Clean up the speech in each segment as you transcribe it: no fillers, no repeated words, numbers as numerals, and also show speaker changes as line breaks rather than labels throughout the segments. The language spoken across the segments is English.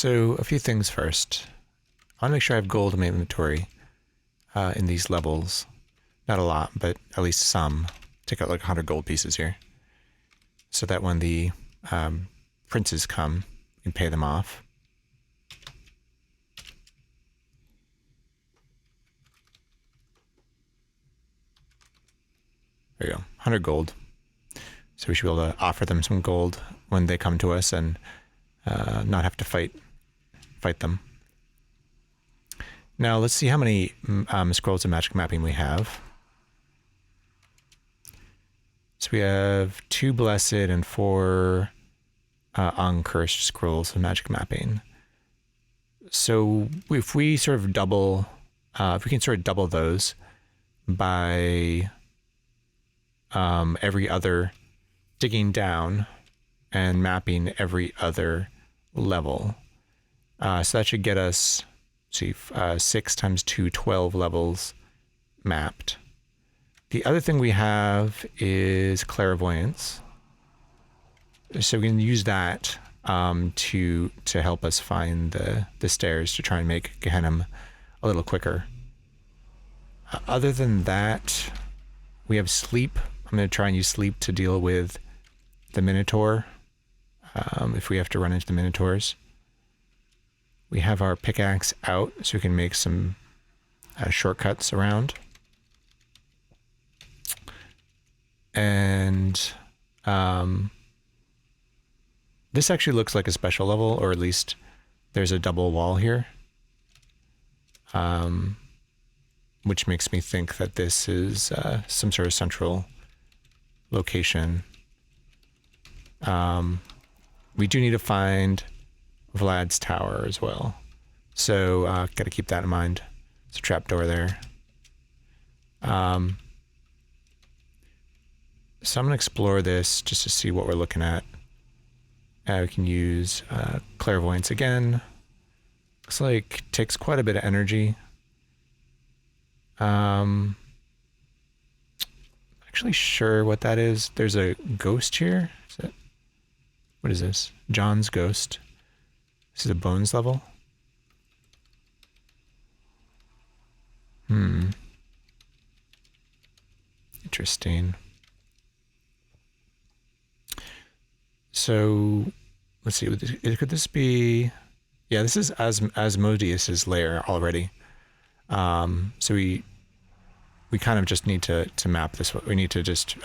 So a few things first. I want to make sure I have gold in my inventory in these levels. Not a lot, but at least some. Take out like 100 gold pieces here. So that when the princes come, you can pay them off. There you go, 100 gold. So we should be able to offer them some gold when they come to us and not have to fight them. Now let's see how many scrolls of magic mapping we have. So we have 2 blessed and 4 uncursed scrolls of magic mapping. So if we sort of double, if we can sort of double those by every other, digging down and mapping every other level. So that should get us, see, 6 times 2, 12 levels mapped. The other thing we have is Clairvoyance. So we can use that to help us find the stairs to try and make Gehenna a little quicker. Other than that, we have Sleep. I'm going to try and use Sleep to deal with the Minotaur, if we have to run into the Minotaurs. We have our pickaxe out, so we can make some shortcuts around. And this actually looks like a special level, or at least there's a double wall here, which makes me think that this is some sort of central location. We do need to find Vlad's tower as well, so got to keep that in mind. There's a trapdoor there. So I'm going to explore this just to see what we're looking at. We can use Clairvoyance again. Looks like it takes quite a bit of energy. Actually sure what that is. There's a ghost here. What is this? John's ghost. This is a bones level. Interesting. So let's see. Could this be? Yeah, this is Asmodeus's lair already. So we kind of just need to map this. We need to just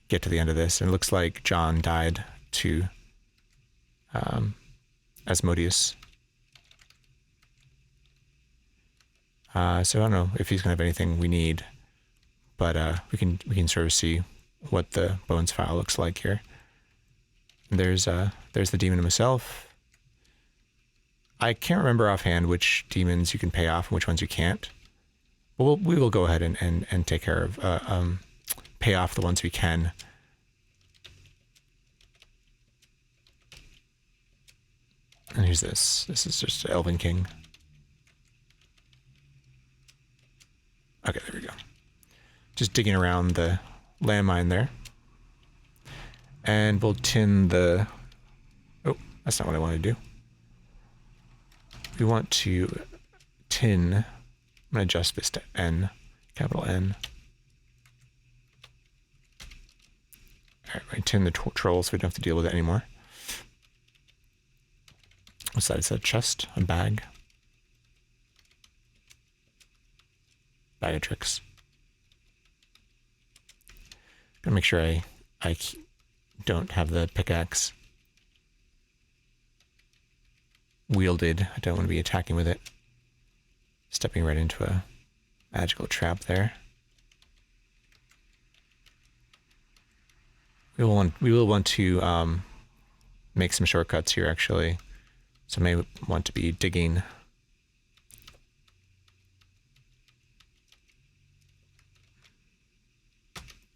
get to the end of this. And it looks like John died to Asmodeus. So I don't know if he's gonna have anything we need, but we can sort of see what the bones file looks like here. There's the demon himself. I can't remember offhand which demons you can pay off and which ones you can't. But we will go ahead and take care of pay off the ones we can. And here's this. This is just Elven King. Okay, there we go. Just digging around the landmine there. And we'll tin the... Oh, that's not what I want to do. We want to tin... I'm going to adjust this to N, capital N. Alright, we tin the troll so we don't have to deal with it anymore. What's that? Is that a chest? A bag? Bag of tricks. Gotta make sure I don't have the pickaxe wielded. I don't want to be attacking with it. Stepping right into a magical trap there. We will want to make some shortcuts here actually. So may want to be digging.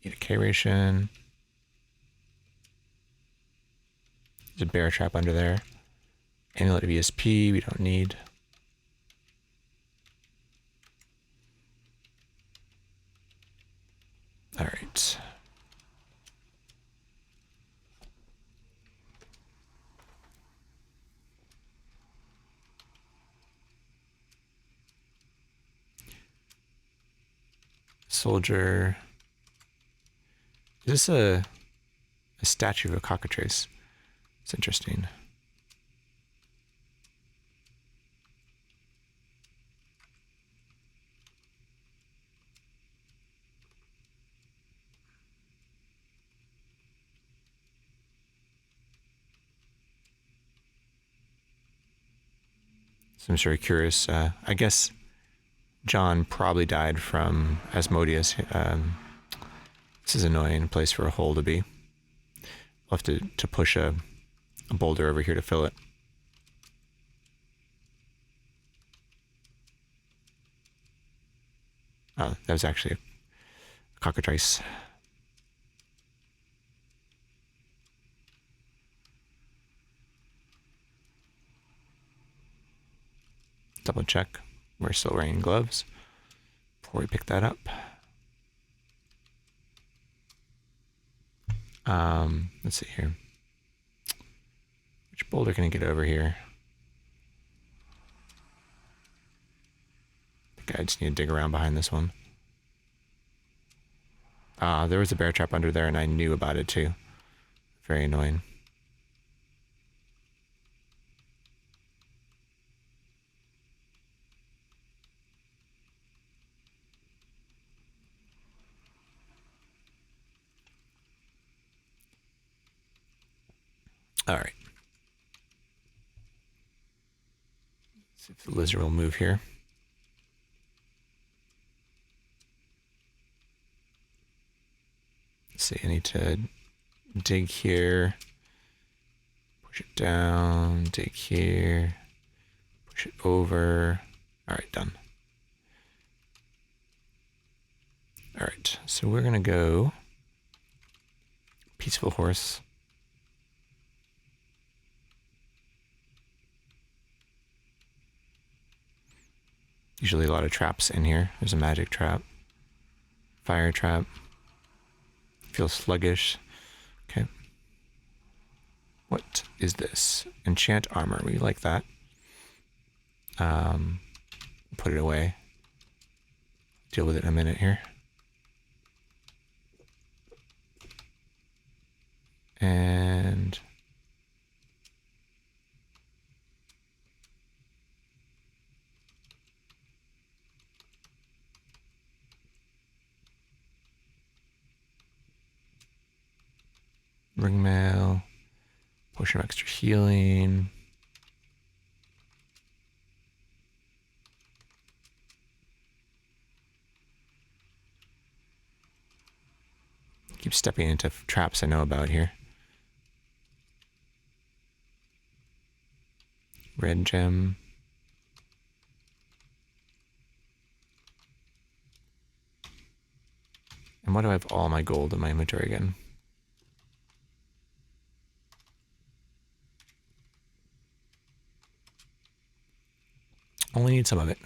Need a K ration. There's a bear trap under there. Amulet of ESP we don't need. All right. soldier. Is this a statue of a cockatrice? It's interesting. So I'm very curious. I guess John probably died from Asmodeus. This is annoying place for a hole to be. I'll have to push a boulder over here to fill it. Oh, that was actually a cockatrice. Double check. We're still wearing gloves before we pick that up. Let's see here. Which boulder can I get over here? I think I just need to dig around behind this one. There was a bear trap under there and I knew about it too. Very annoying. All right. See if the lizard will move here. Let's see, I need to dig here, push it down, dig here, push it over. All right, done. All right, so we're gonna go peaceful horse. Usually a lot of traps in here. There's a magic trap, fire trap. Feels sluggish. Okay. What is this? Enchant armor. We like that. Put it away. Deal with it in a minute here. And ring mail, potion of extra healing. Keep stepping into traps I know about here. Red gem. And why do I have all my gold in my inventory again? Only need some of it.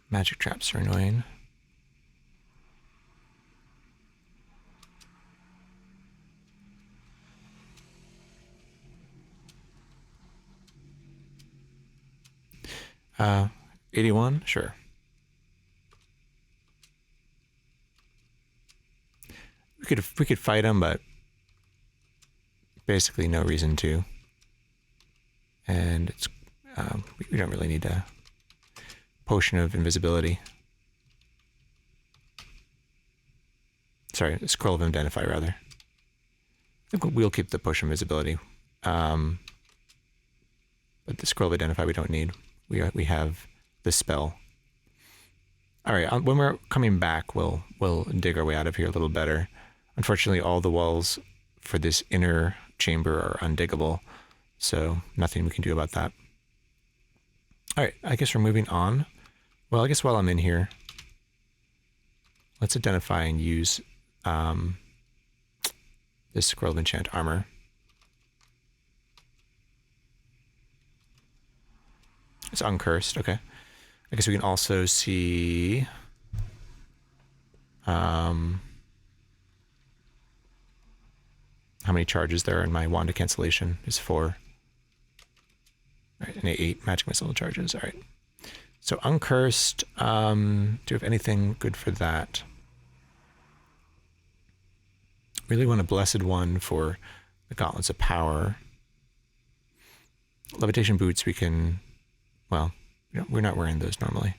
Magic traps are annoying. Uh, 81? Sure. We could fight him, but basically no reason to. And it's we don't really need a potion of invisibility. Sorry, a scroll of identify rather. I think we'll keep the potion of invisibility. But the scroll of identify we don't need. We have this spell. All right, when we're coming back, we'll dig our way out of here a little better. Unfortunately, all the walls for this inner chamber are undiggable, so nothing we can do about that. All right, I guess we're moving on. Well, I guess while I'm in here, let's identify and use this scroll of enchant armor. It's uncursed, okay. I guess we can also see how many charges there are in my wand of cancellation is 4. All right, and 8 magic missile charges. All right. So uncursed, do you have anything good for that? Really want a blessed one for the gauntlets of power. Levitation boots we can, well, we're not wearing those normally.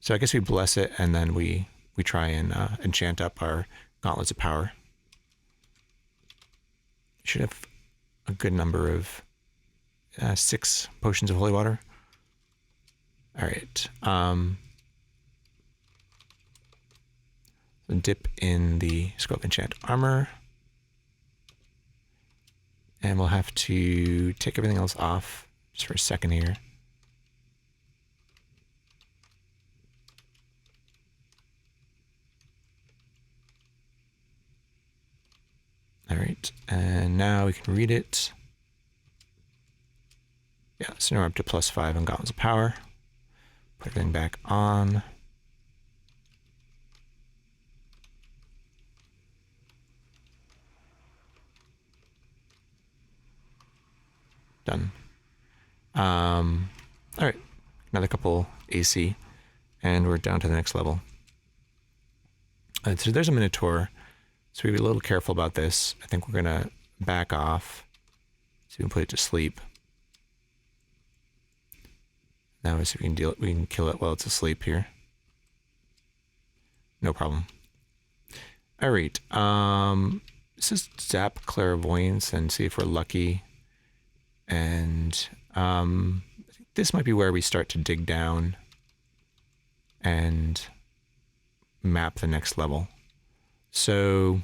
So I guess we bless it and then we try and enchant up our gauntlets of power. Should have a good number of 6 potions of holy water. All right. Dip in the scroll of enchant armor. And we'll have to take everything else off just for a second here. All right, and now we can read it. Yeah, so now we're up to +5 on Gauntlets of Power. Put everything back on. Done. All right, another couple AC, and we're down to the next level. So there's a Minotaur, so we be a little careful about this. I think we're gonna back off so we can put it to sleep. Now we see if we can kill it while it's asleep here. No problem. All right, this is zap Clairvoyance and see if we're lucky. And I think this might be where we start to dig down and map the next level. So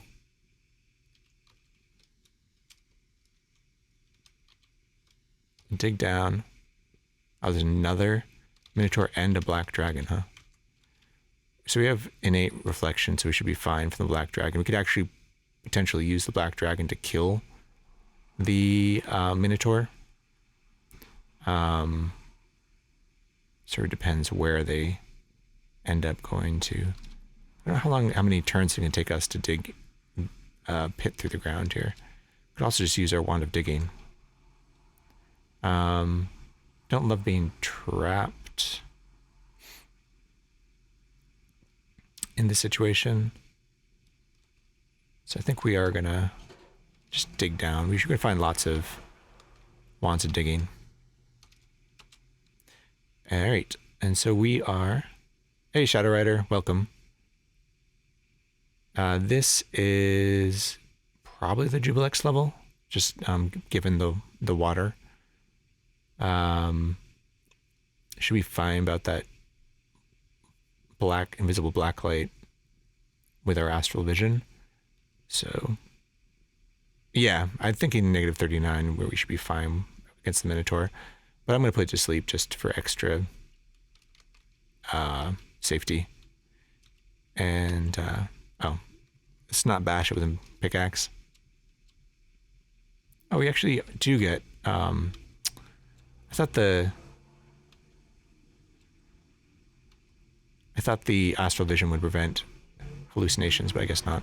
dig down. Oh, there's another Minotaur and a black dragon, huh? So we have innate reflection, so we should be fine from the black dragon. We could actually potentially use the black dragon to kill the Minotaur. Sort of depends where they end up going to. I don't know how many turns it's going to take us to dig a pit through the ground here. We could also just use our wand of digging. Don't love being trapped in this situation. So I think we are going to just dig down. We should find lots of wands of digging. All right. And so we are... Hey, Shadow Rider. Welcome. This is probably the Jubilex level, just given the water. Should be fine about that invisible black light with our astral vision. So, yeah, I'm thinking -39 where we should be fine against the Minotaur. But I'm going to put it to sleep just for extra safety. And, let's not bash it with a pickaxe. Oh, we actually do get, I thought the astral vision would prevent hallucinations, but I guess not.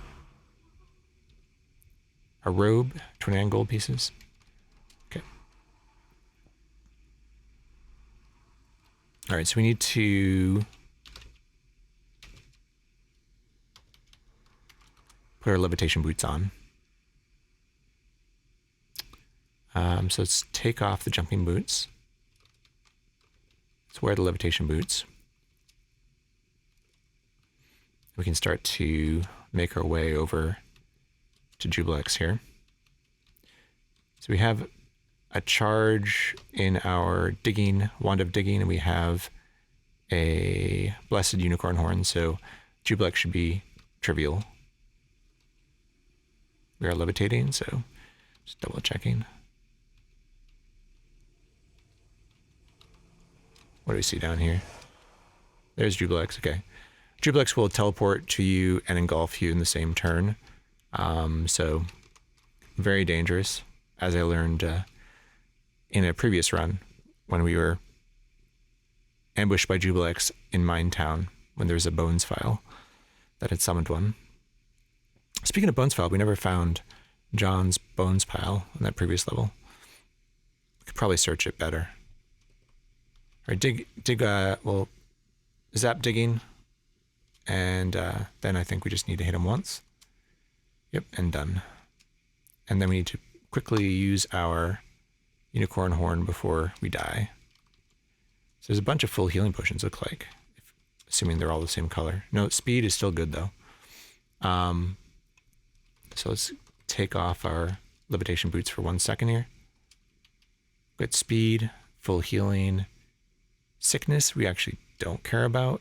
A robe, 29 gold pieces. Okay. All right, so we need to put our levitation boots on. So let's take off the jumping boots. Let's wear the levitation boots. We can start to make our way over to Jubilex here. So we have a charge in our wand of digging, and we have a blessed unicorn horn, so Jubilex should be trivial. We are levitating, so just double checking. What do we see down here? There's Jubilex, okay. Jubilex will teleport to you and engulf you in the same turn. So very dangerous, as I learned in a previous run when we were ambushed by Jubilex in Mine Town when there was a Bones file that had summoned one. Speaking of Bones file, we never found John's Bones pile on that previous level. We could probably search it better. Or well, zap digging. And then I think we just need to hit him once. Yep, and done. And then we need to quickly use our unicorn horn before we die. So there's a bunch of full healing potions, look like. Assuming they're all the same color. No, speed is still good though. So let's take off our levitation boots for 1 second here. Good speed, full healing. Sickness, we actually don't care about.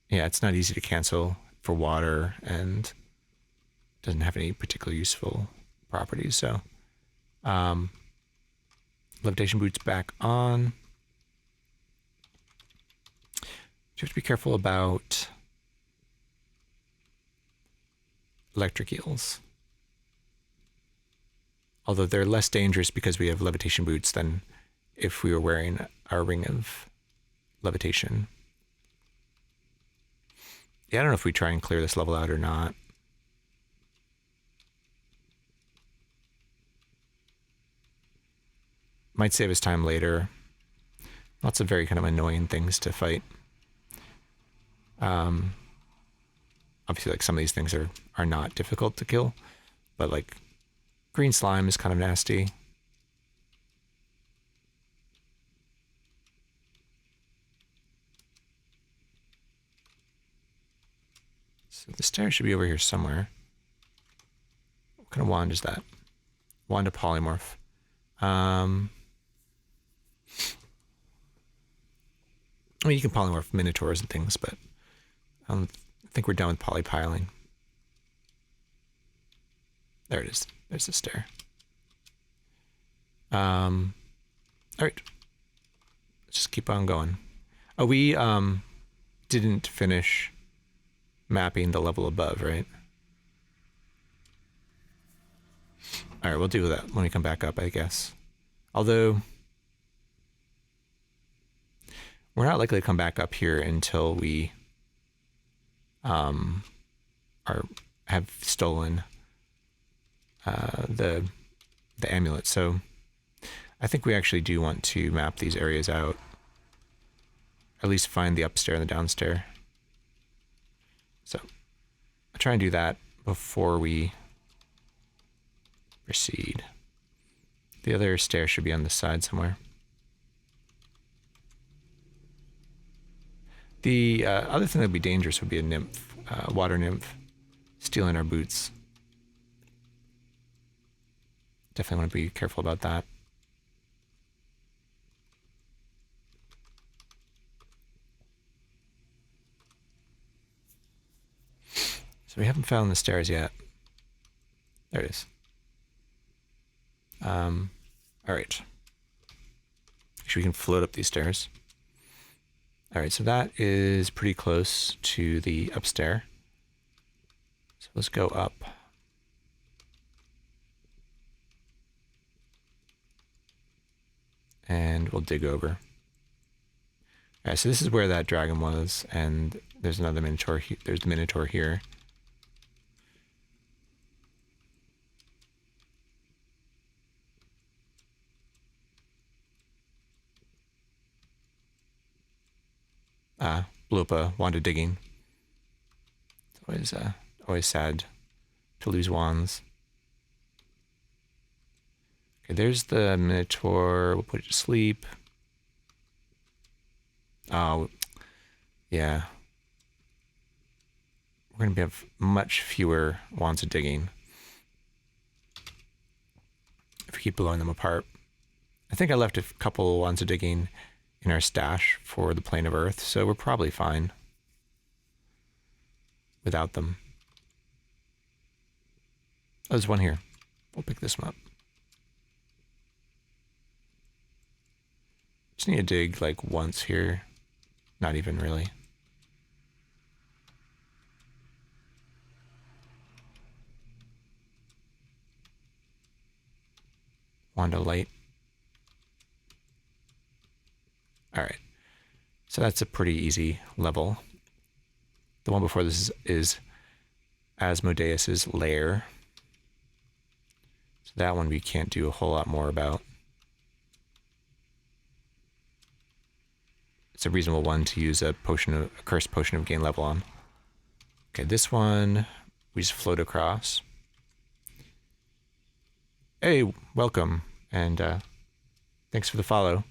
Yeah, it's not easy to cancel for water and doesn't have any particularly useful properties. So, levitation boots back on. You have to be careful about electric eels. Although they're less dangerous because we have levitation boots than if we were wearing our ring of levitation. Yeah, I don't know if we try and clear this level out or not. Might save us time later. Lots of very kind of annoying things to fight. Obviously, like some of these things are not difficult to kill, but like green slime is kind of nasty. So the stairs should be over here somewhere. What kind of wand is that? Wand of polymorph. I mean, you can polymorph minotaurs and things, but I think we're done with polypiling. There it is. There's the stair. All right. Let's just keep on going. Oh, we didn't finish mapping the level above, right? All right, we'll do that when we come back up, I guess. Although we're not likely to come back up here until we have stolen the amulet. So I think we actually do want to map these areas out. At least find the upstairs and the downstairs. So I'll try and do that before we proceed. The other stair should be on the side somewhere. The other thing that would be dangerous would be a nymph, water nymph, stealing our boots. Definitely want to be careful about that. So we haven't found the stairs yet. There it is. All right. Actually, we can float up these stairs. All right, so that is pretty close to the upstairs. So let's go up. And we'll dig over. All right, so this is where that dragon was, and there's another Minotaur. There's the Minotaur here. Blew up a wand of digging. It's always sad to lose wands. Okay, there's the Minotaur. We'll put it to sleep. Oh, yeah. We're going to have much fewer wands of digging if we keep blowing them apart. I think I left a couple wands of digging in our stash for the plane of Earth, so we're probably fine without them. Oh, there's one here. We'll pick this one up. Just need to dig like once here. Not even really. Wand of light. All right. So that's a pretty easy level. The one before this is Asmodeus's lair. So that one we can't do a whole lot more about. it's a reasonable one to use a cursed potion of gain level on. Okay, this one we just float across. Hey, welcome, and thanks for the follow.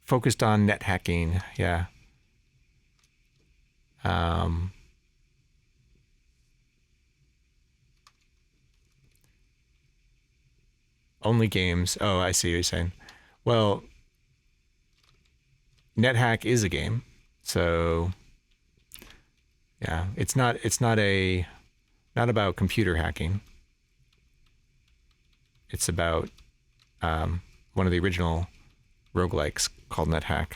Focused on net hacking, yeah. Only games. Oh, I see what you're saying. Well, Nethack is a game, so yeah, it's not about computer hacking. It's about one of the original roguelikes called Nethack.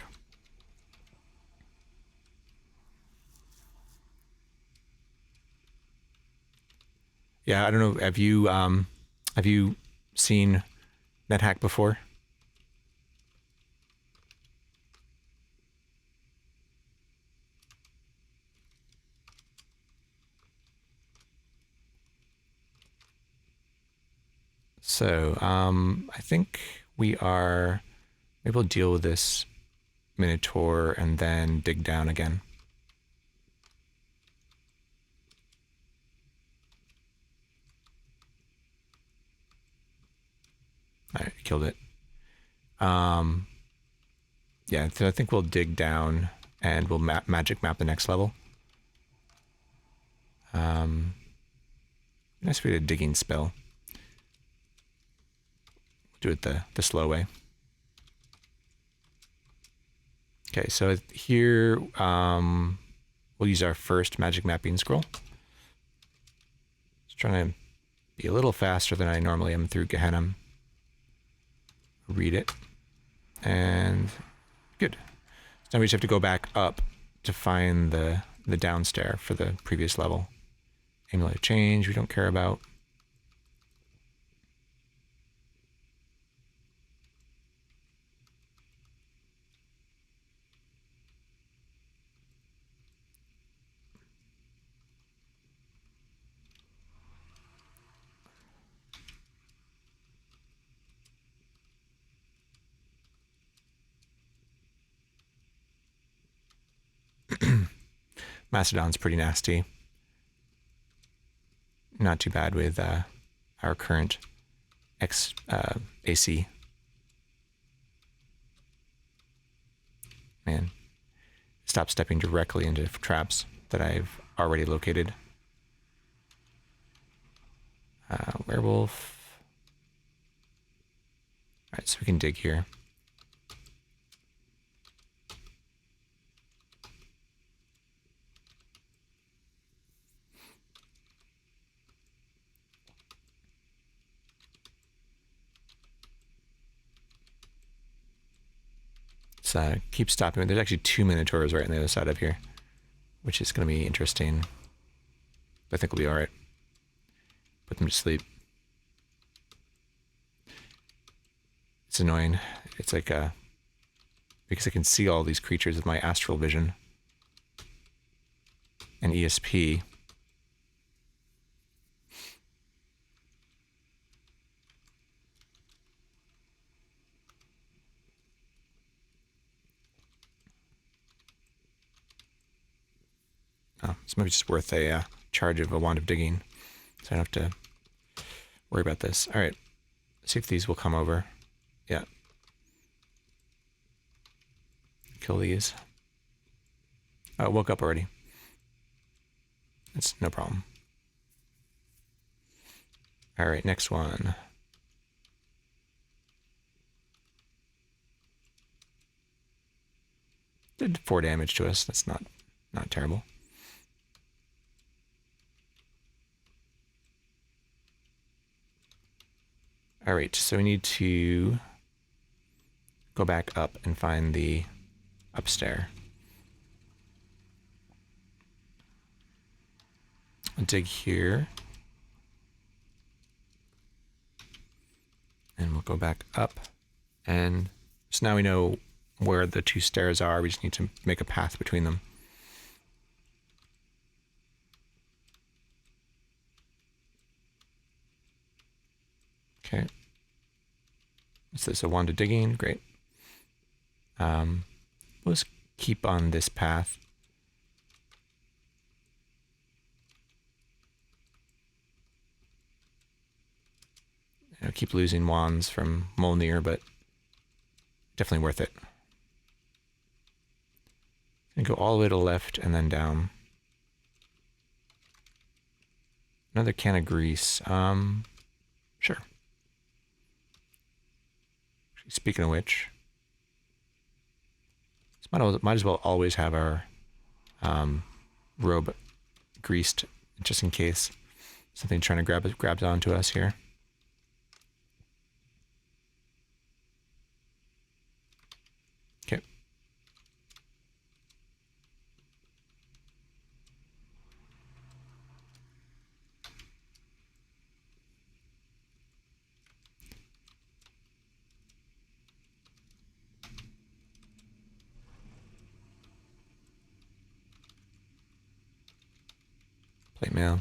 Yeah, I don't know. Have you seen Nethack before? So, I think we are. Maybe we'll deal with this Minotaur and then dig down again. All right, killed it. Yeah, so I think we'll dig down and we'll magic map the next level. Nice for you a digging spell. Do it the slow way. Okay, so here we'll use our first magic mapping scroll. Just trying to be a little faster than I normally am through Gehenna. Read it. And good. So now we just have to go back up to find the downstair for the previous level. Amulet of Change, we don't care about. Mastodon's pretty nasty. Not too bad with our current AC. Man, stop stepping directly into traps that I've already located. Werewolf. All right, so we can dig here. So keep stopping. There's actually 2 Minotaurs right on the other side of here, which is going to be interesting. I think we'll be all right. Put them to sleep. It's annoying. It's like because I can see all these creatures with my astral vision and ESP. Oh, it's maybe just worth a charge of a wand of digging, so I don't have to worry about this. All right, see if these will come over. Yeah. Kill these. Oh, it woke up already. That's no problem. All right, next one. Did 4 damage to us. That's not terrible. All right, so we need to go back up and find the upstairs. I'll dig here. And we'll go back up. And so now we know where the 2 stairs are. We just need to make a path between them. Okay. What's this? A wand of digging? Great. Let's keep on this path. Keep losing wands from Molnir, but definitely worth it. And go all the way to the left and then down. Another can of grease. Sure. Speaking of which, might as well always have our robe greased, just in case something trying to grabs onto us here. Okay. Plate mail.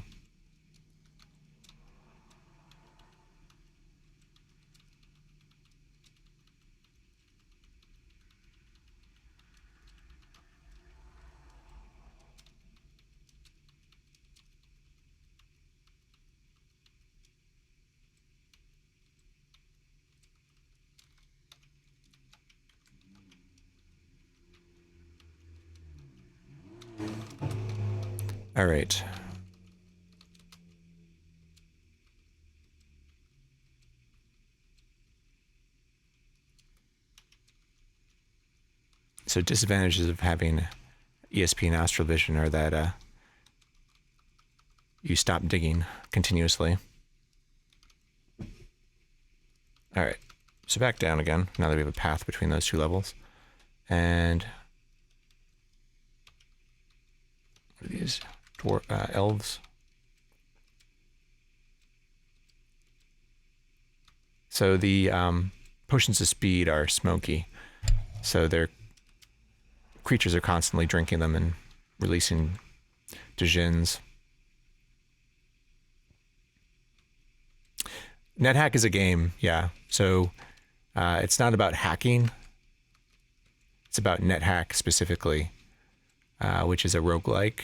All right. So disadvantages of having ESP and Astral Vision are that you stop digging continuously. All right. So back down again, now that we have a path between those two levels. And what are these? Elves. So the potions of speed are smoky. So their creatures are constantly drinking them and releasing djinns. Nethack is a game, yeah. So it's not about hacking. It's about Nethack specifically, which is a roguelike.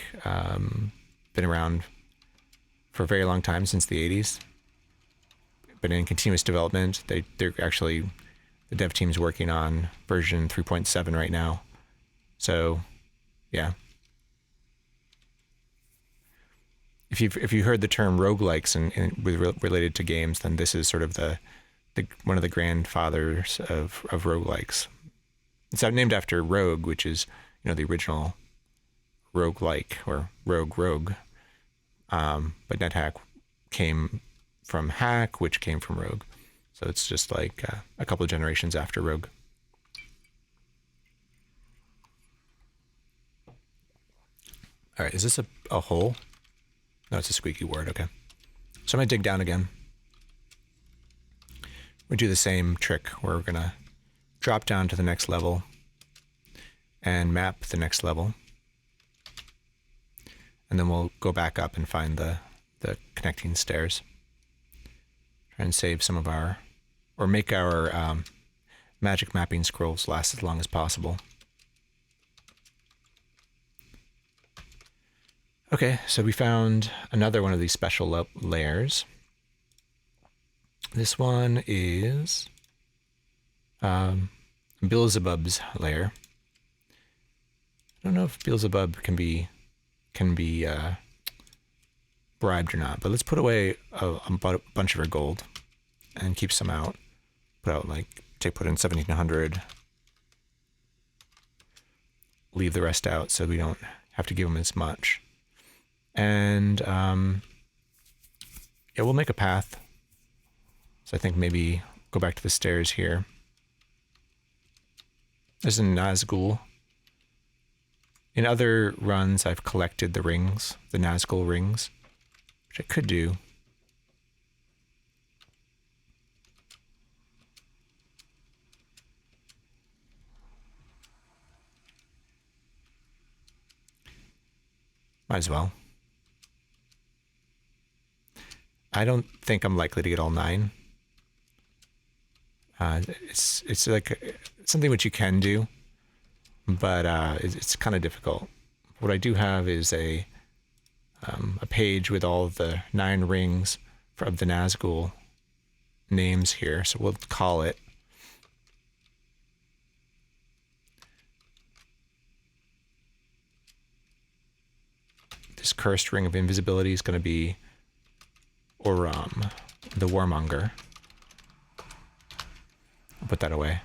Been around for a very long time, since the 80s. But in continuous development. They're actually, the dev team's working on version 3.7 right now. So, yeah. If you heard the term roguelikes and related to games, then this is sort of the one of the grandfathers of roguelikes. It's named after Rogue, which is, the original roguelike or rogue. But Nethack came from Hack, which came from Rogue. So it's just like a couple of generations after Rogue. All right, is this a hole? No, it's a squeaky word, okay. So I'm gonna dig down again. We do the same trick where we're gonna drop down to the next level and map the next level. And then we'll go back up and find the connecting stairs. Try and save some of our, or make our magic mapping scrolls last as long as possible. Okay, so we found another one of these special layers. This one is Beelzebub's lair. I don't know if Beelzebub can be bribed or not, but let's put away a bunch of our gold and keep some out. Put in 1,700. Leave the rest out so we don't have to give them as much. And yeah, we'll make a path. So I think maybe go back to the stairs here. There's a Nazgul. In other runs, I've collected the rings, the Nazgul rings, which I could do. Might as well. I don't think I'm likely to get all 9. It's like something which you can do, but it's kind of difficult. What I do have is a page with all of the 9 rings of the Nazgul names here, so we'll call it. This cursed ring of invisibility is going to be Oram, the Warmonger. I'll put that away.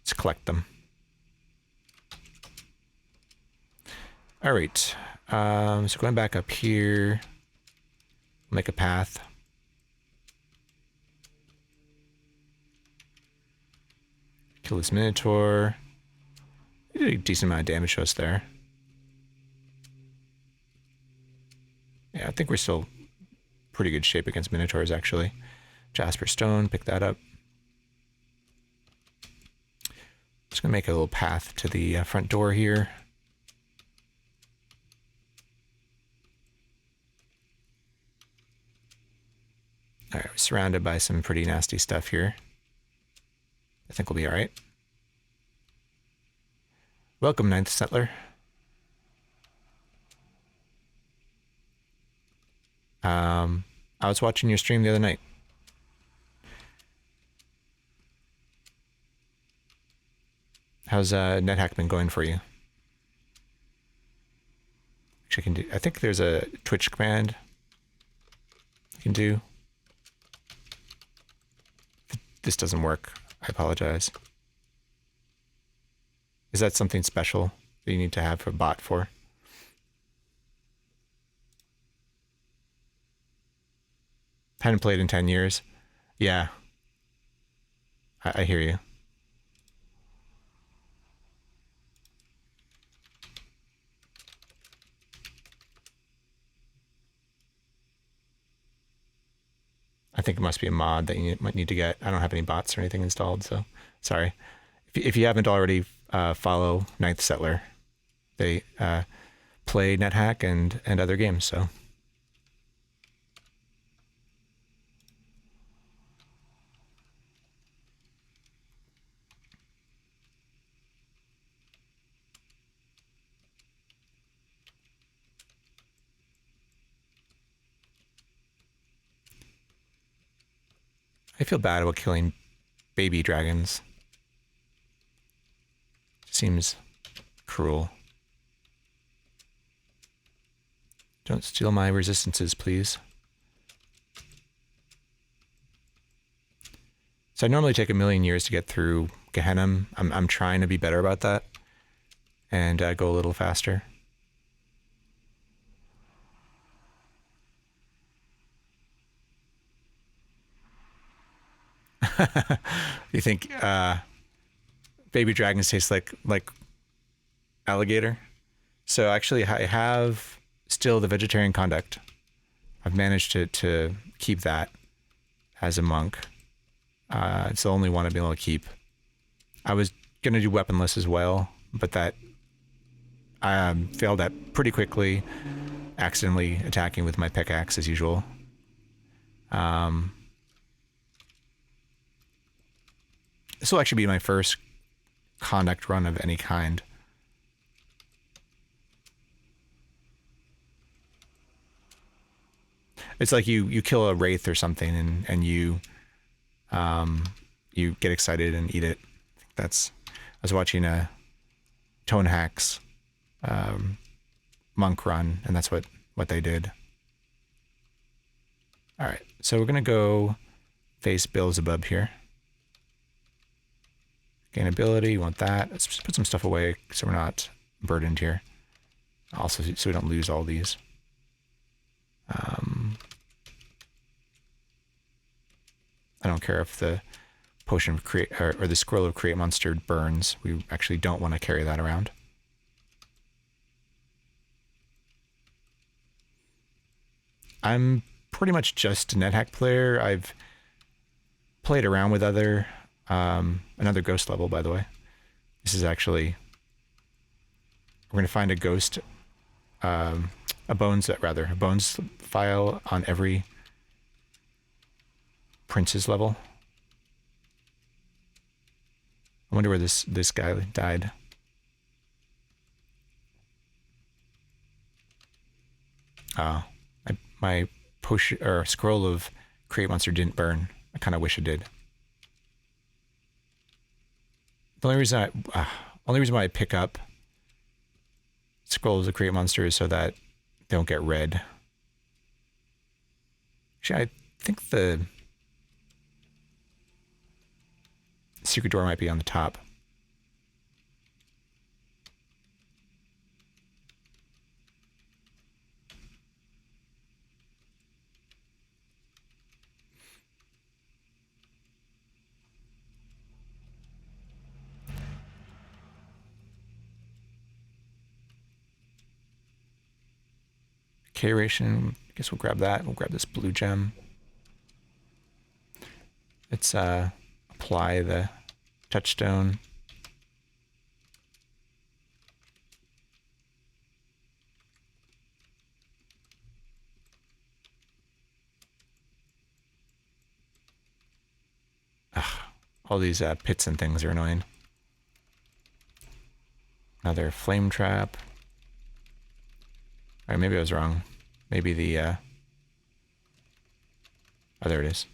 Let's collect them. All right. So going back up here, make a path. Kill this Minotaur. He did a decent amount of damage to us there. Yeah, I think we're still pretty good shape against Minotaurs, actually. Jasper Stone, pick that up. Just gonna make a little path to the front door here. All right, we're surrounded by some pretty nasty stuff here. I think we'll be all right. Welcome, Ninth Settler. I was watching your stream the other night. How's Nethack been going for you? Actually, I think there's a Twitch command you can do. This doesn't work. I apologize. Is that something special that you need to have a bot for? Hadn't played in 10 years. Yeah. I hear you. I think it must be a mod that you might need to get. I don't have any bots or anything installed, so sorry. If you haven't already, follow Ninth Settler. They play Nethack and other games, so. I feel bad about killing baby dragons. Seems cruel. Don't steal my resistances, please. So I normally take 1,000,000 years to get through Gehenna. I'm trying to be better about that and go a little faster. You think baby dragons taste like alligator? So actually, I have still the vegetarian conduct. I've managed to keep that as a monk. It's the only one I've been able to keep. I was gonna do weaponless as well, but that I failed at pretty quickly, accidentally attacking with my pickaxe as usual. This will actually be my first conduct run of any kind. It's like you kill a wraith or something and you get excited and eat it. I was watching a Tonehack's monk run, and that's what they did. All right, so we're gonna go face Beelzebub here. Gain ability, you want that. Let's just put some stuff away so we're not burdened here. Also, so we don't lose all these. I don't care if the potion of create or the scroll of create monster burns. We actually don't want to carry that around. I'm pretty much just a Nethack player. I've played around with another ghost level, by the way. This is actually, we're gonna find a ghost, a bones file on every prince's level. I wonder where this guy died. Oh, my potion or scroll of create monster didn't burn. I kind of wish it did. The only reason why I pick up scrolls of create monster is so that they don't get red. Actually, I think the secret door might be on the top. K ration. I guess we'll grab that. We'll grab this blue gem. Let's apply the touchstone. Ugh, all these pits and things are annoying. Another flame trap. All right, maybe I was wrong. Maybe the... oh, there it is.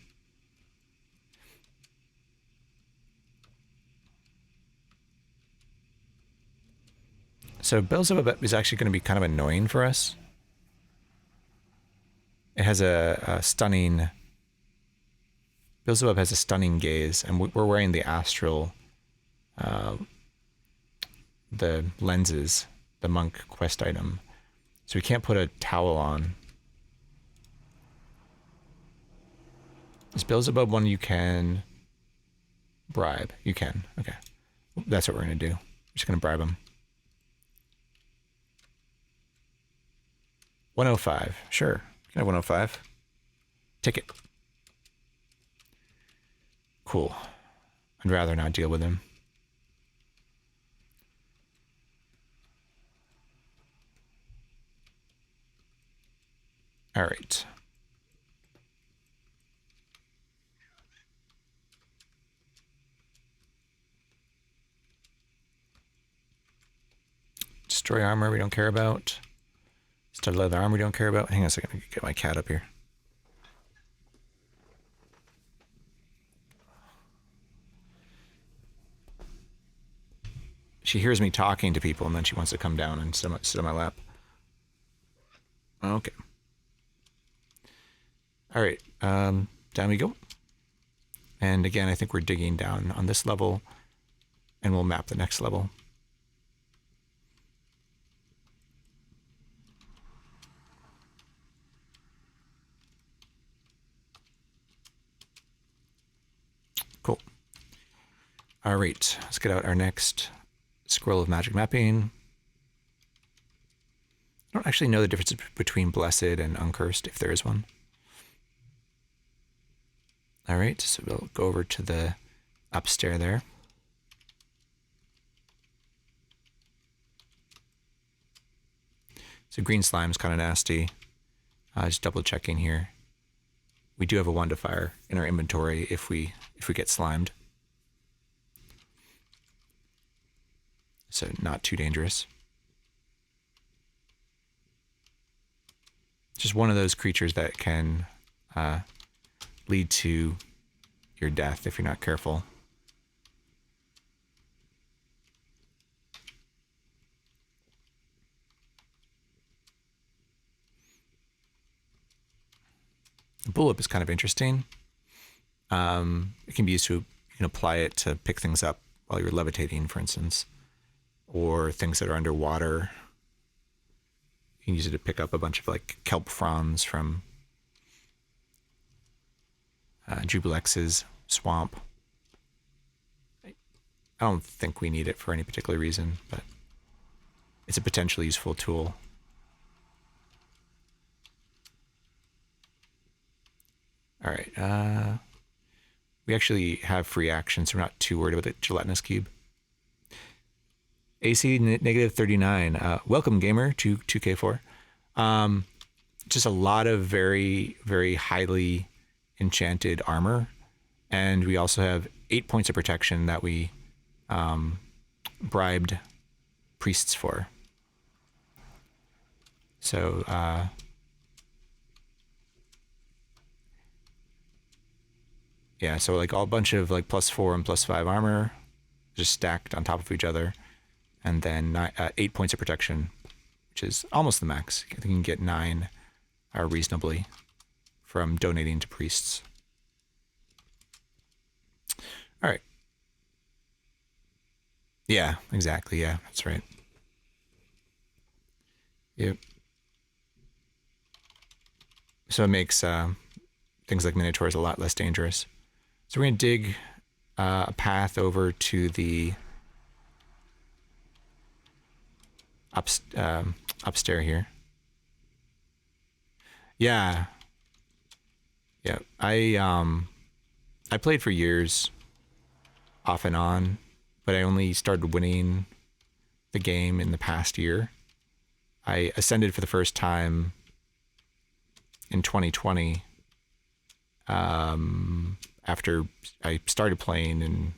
So Beelzebub is actually going to be kind of annoying for us. It has a stunning... Beelzebub has a stunning gaze, and we're wearing the astral... the lenses, the monk quest item. So we can't put a towel on. Is Beelzebub one you can bribe? You can. Okay. That's what we're going to do. We're just going to bribe him. 105. Sure. Can I have 105? Ticket. Cool. I'd rather not deal with him. All right. Destroy armor we don't care about. Stud leather armor we don't care about. Hang on a second, I can get my cat up here. She hears me talking to people and then she wants to come down and sit on my lap. Okay. All right, down we go. And again, I think we're digging down on this level and we'll map the next level. Cool. All right, let's get out our next scroll of magic mapping. I don't actually know the difference between blessed and uncursed, if there is one. All right, so we'll go over to the upstairs there. So green slime's kind of nasty. Just double checking here. We do have a wand of fire in our inventory if we get slimed. So not too dangerous. Just one of those creatures that can lead to your death if you're not careful. The bullwhip is kind of interesting. It can be used to, you can apply it to pick things up while you're levitating, for instance, or things that are underwater. You can use it to pick up a bunch of like kelp fronds from Jubilex's swamp. I don't think we need it for any particular reason, but it's a potentially useful tool. All right, we actually have free action, so we're not too worried about the gelatinous cube. AC negative 39. Welcome, gamer, to 2K4. Just a lot of very, very highly enchanted armor, and we also have 8 points of protection that we bribed priests for. So yeah, so like all bunch of like +4 and +5 armor just stacked on top of each other, and then 8 points of protection, which is almost the max. I think you can get 9 reasonably from donating to priests. All right. Yeah, exactly. Yeah, that's right. Yep. So it makes things like Minotaurs a lot less dangerous. So we're going to dig a path over to the upstairs here. Yeah. Yeah. I played for years off and on, but I only started winning the game in the past year. I ascended for the first time in 2020 after I started playing in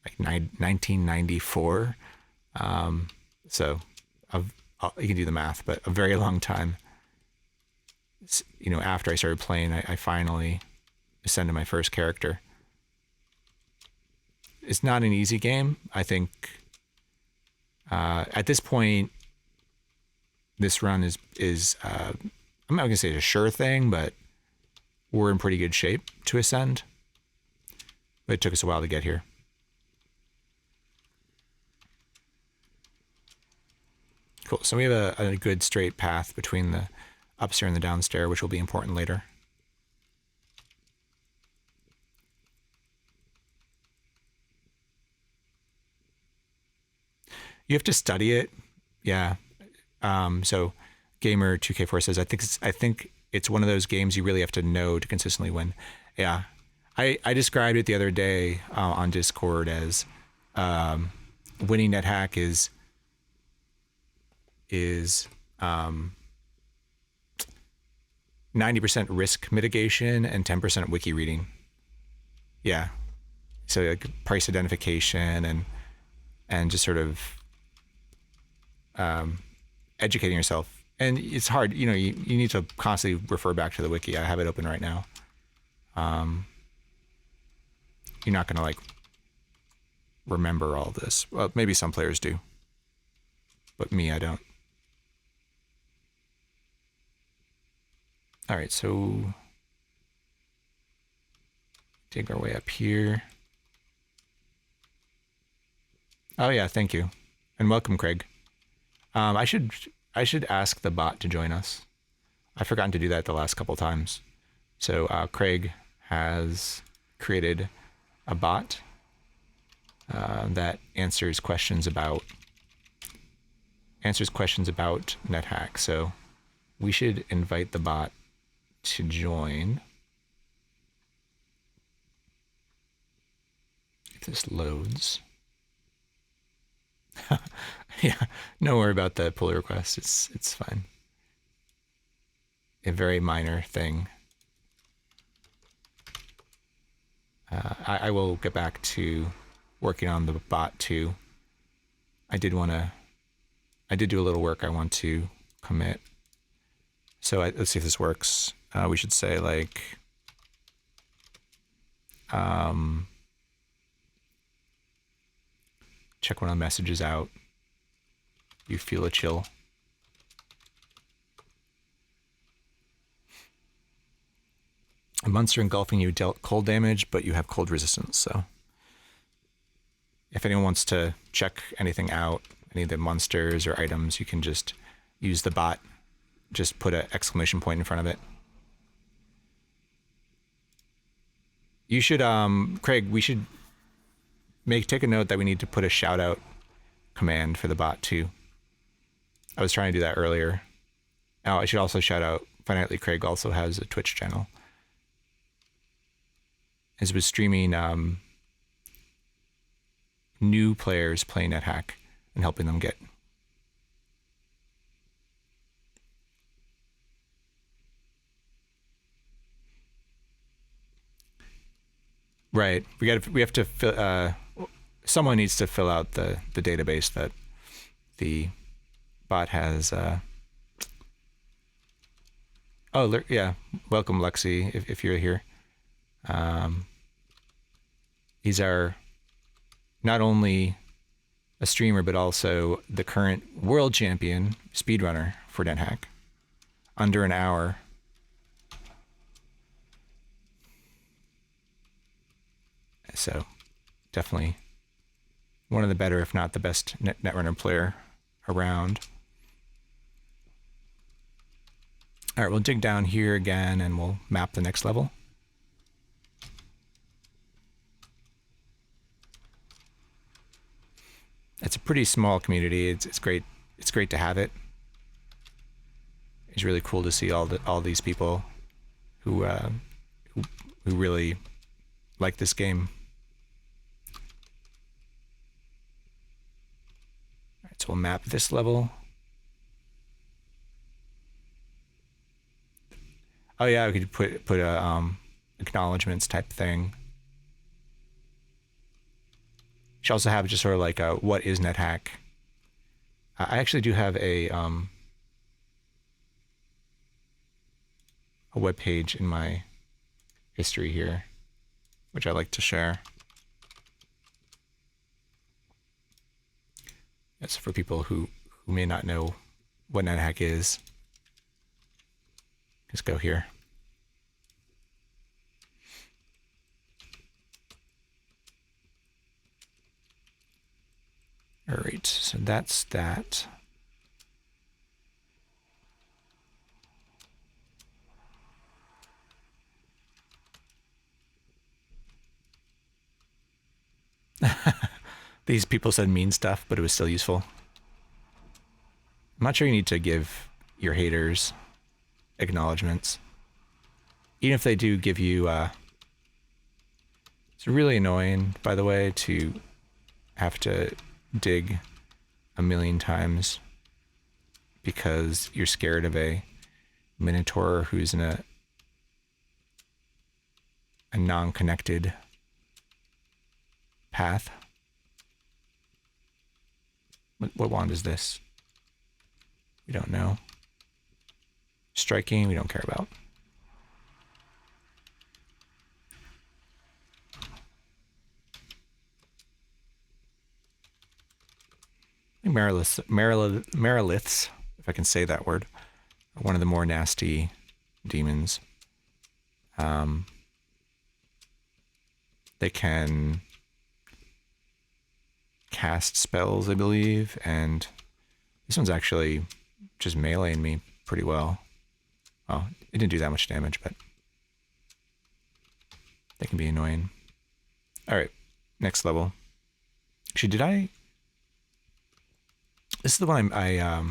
like 1994. So you can do the math, but a very long time. You know, after I started playing, I finally ascended my first character. It's not an easy game. I think at this point, this run is I'm not gonna say it's a sure thing, but we're in pretty good shape to ascend. But it took us a while to get here. Cool. So we have a good straight path between the upstairs and the downstairs, which will be important later. You have to study it. Yeah. So Gamer 2K4 says, I think it's one of those games you really have to know to consistently win. Yeah. I described it the other day on Discord as winning Nethack is 90% risk mitigation and 10% wiki reading. Yeah. So like price identification and just sort of educating yourself. And it's hard, you know, you need to constantly refer back to the wiki. I have it open right now. You're not going to like remember all this. Well, maybe some players do, but me, I don't. All right, so dig our way up here. Oh yeah, thank you, and welcome, Craig. I should ask the bot to join us. I've forgotten to do that the last couple times. So Craig has created a bot that answers questions about Nethack. So we should invite the bot to join. If this loads. Yeah, no worry about the pull request. It's fine. A very minor thing. I will get back to working on the bot too. I did do a little work I want to commit. So let's see if this works. We should say like check one of the messages out. You feel a chill. A monster engulfing you dealt cold damage, but you have cold resistance. So if anyone wants to check anything out, any of the monsters or items, you can just use the bot. Just put an exclamation point in front of it. You should, Craig, we should take a note that we need to put a shout out command for the bot too. I was trying to do that earlier. Oh, I should also shout out Finitely Craig also has a Twitch channel. As was streaming new players playing Nethack and helping them get. Right. We have to someone needs to fill out the database that the bot has. Yeah, welcome Lexi, if you're here. He's our not only a streamer but also the current world champion speedrunner for Nethack. Under an hour. So definitely one of the better, if not the best, Netrunner player around. All right, we'll dig down here again and we'll map the next level. It's a pretty small community. It's great. It's great to have it. It's really cool to see all these people who really like this game. All right, so we'll map this level. Oh yeah, we could put a acknowledgements type thing. Should also have just sort of like a what is Nethack. I actually do have a web page in my history here, which I like to share. That's for people who may not know what Nethack is. Just go here. All right, so that's that. These people said mean stuff, but it was still useful. I'm not sure you need to give your haters acknowledgements. Even if they do give you... it's really annoying, by the way, to have to dig a million times because you're scared of a Minotaur who's in a non-connected path. What wand is this? We don't know. Striking, we don't care about. Mariliths, if I can say that word, are one of the more nasty demons. They can cast spells, I believe, and this one's actually just meleeing me pretty well. Oh, it didn't do that much damage, but they can be annoying. All right, next level. Actually, did I... This is the one I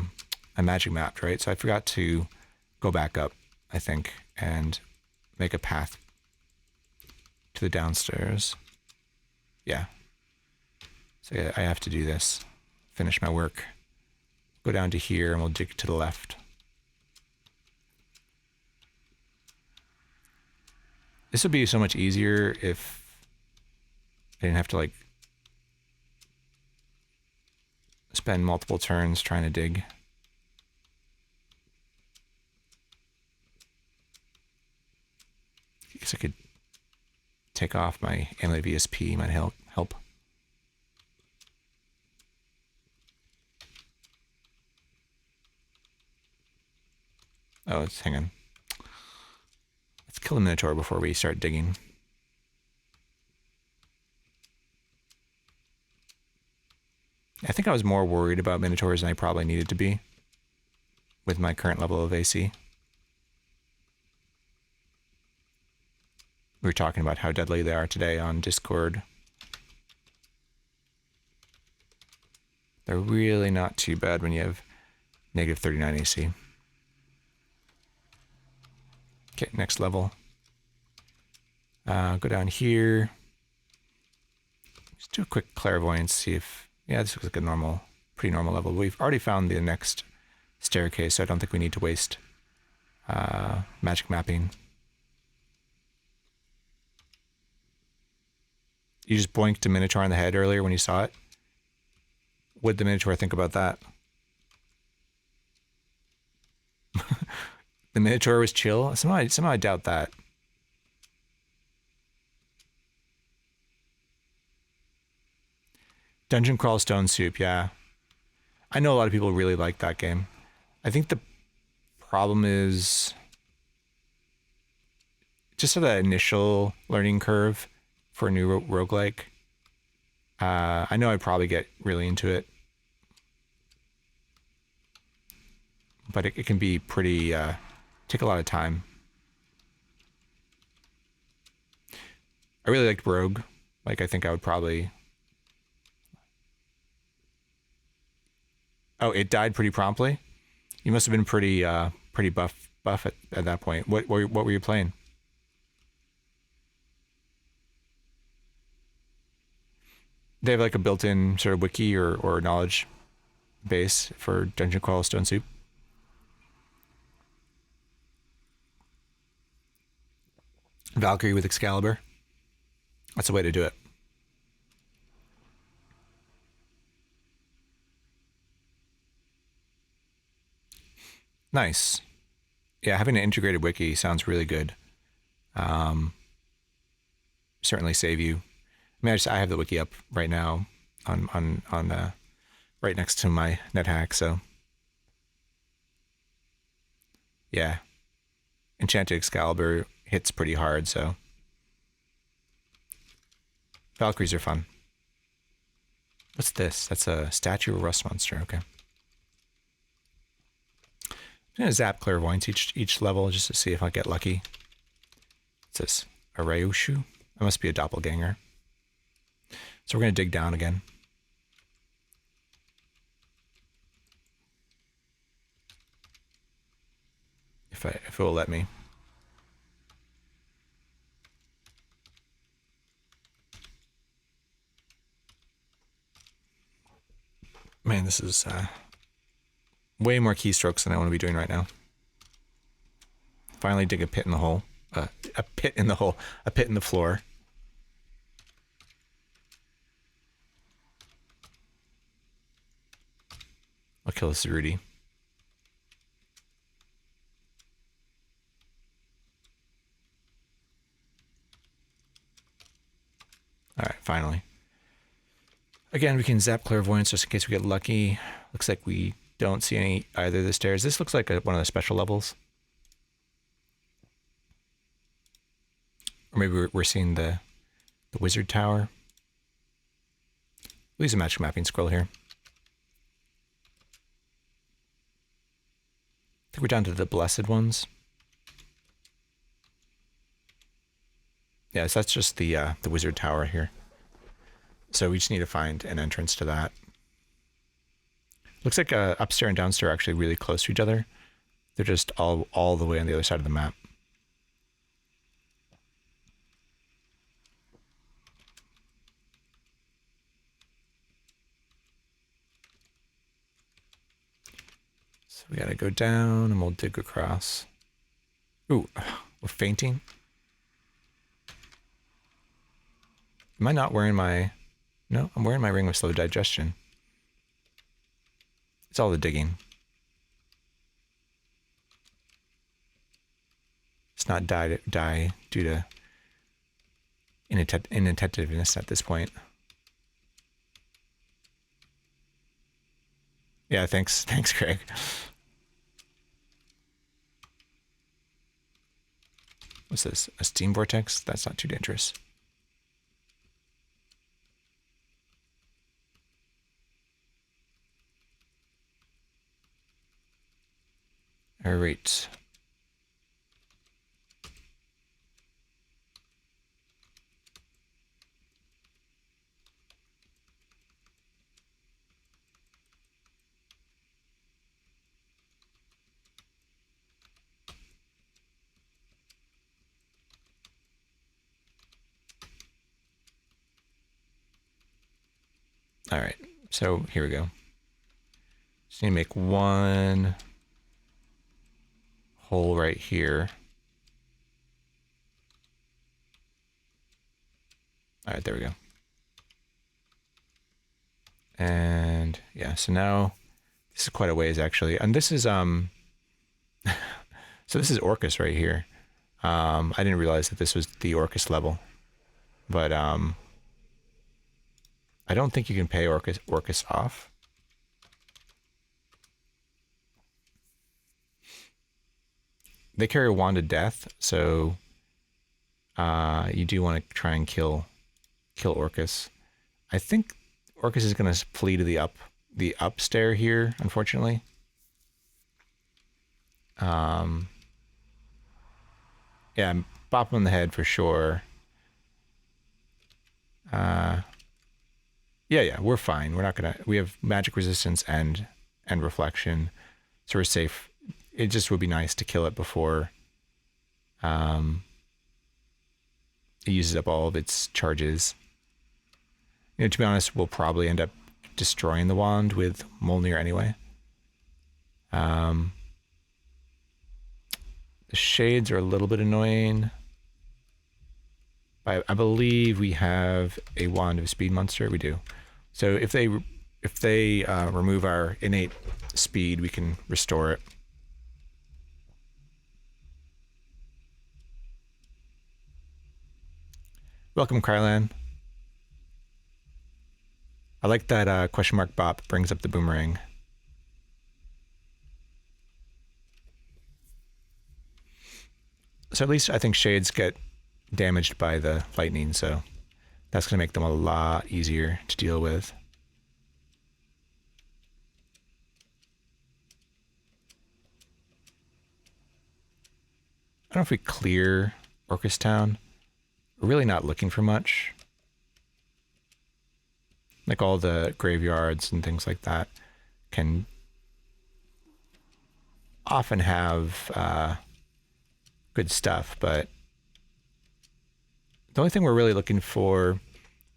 magic mapped, right? So I forgot to go back up, I think, and make a path to the downstairs. Yeah. So yeah, I have to do this. Finish my work. Go down to here and we'll dig to the left. This would be so much easier if I didn't have to like spend multiple turns trying to dig. I guess I could take off my Amulet VSP, might help. Oh, hang on. Let's kill the Minotaur before we start digging. I think I was more worried about Minotaurs than I probably needed to be with my current level of AC. We were talking about how deadly they are today on Discord. They're really not too bad when you have negative 39 AC. Okay, next level. Go down here. Just do a quick Clairvoyance, see if... Yeah, this looks like a pretty normal level. We've already found the next staircase, so I don't think we need to waste magic mapping. You just boinked a Minotaur on the head earlier when you saw it. What did the Minotaur think about that? The Minotaur was chill? Somehow I doubt that. Dungeon Crawl Stone Soup, yeah. I know a lot of people really like that game. I think the problem is just at the initial learning curve for a new roguelike. I know I'd probably get really into it, but it can be pretty, take a lot of time. I really liked Rogue. Like, I think I would probably... Oh, it died pretty promptly? You must have been pretty buff at that point. What were you playing? They have like a built-in sort of wiki or knowledge base for Dungeon Crawl Stone Soup. Valkyrie with Excalibur. That's the way to do it. Nice. Yeah, having an integrated wiki sounds really good. Certainly save you. I mean, I have the wiki up right now on right next to my Nethack, so yeah. Enchanted Excalibur hits pretty hard, so Valkyries are fun. What's this? That's a statue of Rust Monster. Okay. I'm gonna zap Clairvoyance each level just to see if I get lucky. What's this? A Ryoshu? That must be a doppelganger. So we're gonna dig down again. If it will let me. Man, this is way more keystrokes than I want to be doing right now. Finally dig a pit in the hole. A pit in the hole. A pit in the floor. I'll kill this Rudy. Alright, finally. Again, we can zap Clairvoyance just in case we get lucky. Looks like we don't see either of the stairs. This looks like one of the special levels. Or maybe we're seeing the wizard tower. We'll use a magic mapping scroll here. I think we're down to the blessed ones. Yeah, so that's just the wizard tower here. So we just need to find an entrance to that. Looks like upstairs and downstairs are actually really close to each other. They're just all the way on the other side of the map. So we gotta go down and we'll dig across. Ooh, we're fainting. Am I not wearing my... No, I'm wearing my ring of slow digestion. It's all the digging. It's not die due to inattentiveness at this point. Yeah, thanks, Craig. What's this? A steam vortex? That's not too dangerous. All right. All right, so here we go. Just need to make one hole right here. All right, there we go. And yeah, so now this is quite a ways actually. And this is so this is Orcus right here. I didn't realize that this was the Orcus level. But I don't think you can pay Orcus off. They carry a wand of death, so you do want to try and kill Orcus. I think Orcus is going to flee to the upstair here, unfortunately. Yeah, bop him on the head for sure. Yeah, we're fine. We're not gonna. We have magic resistance and reflection, so we're safe. It just would be nice to kill it before it uses up all of its charges. You know, to be honest, we'll probably end up destroying the wand with Mjolnir anyway. The shades are a little bit annoying. I believe we have a wand of speed monster. We do. So if they remove our innate speed, we can restore it. Welcome, Krylan. I like that question mark bop brings up the boomerang. So at least I think shades get damaged by the lightning, so that's going to make them a lot easier to deal with. I don't know if we clear Orcus Town. We're really not looking for much. Like all the graveyards and things like that can often have good stuff, but the only thing we're really looking for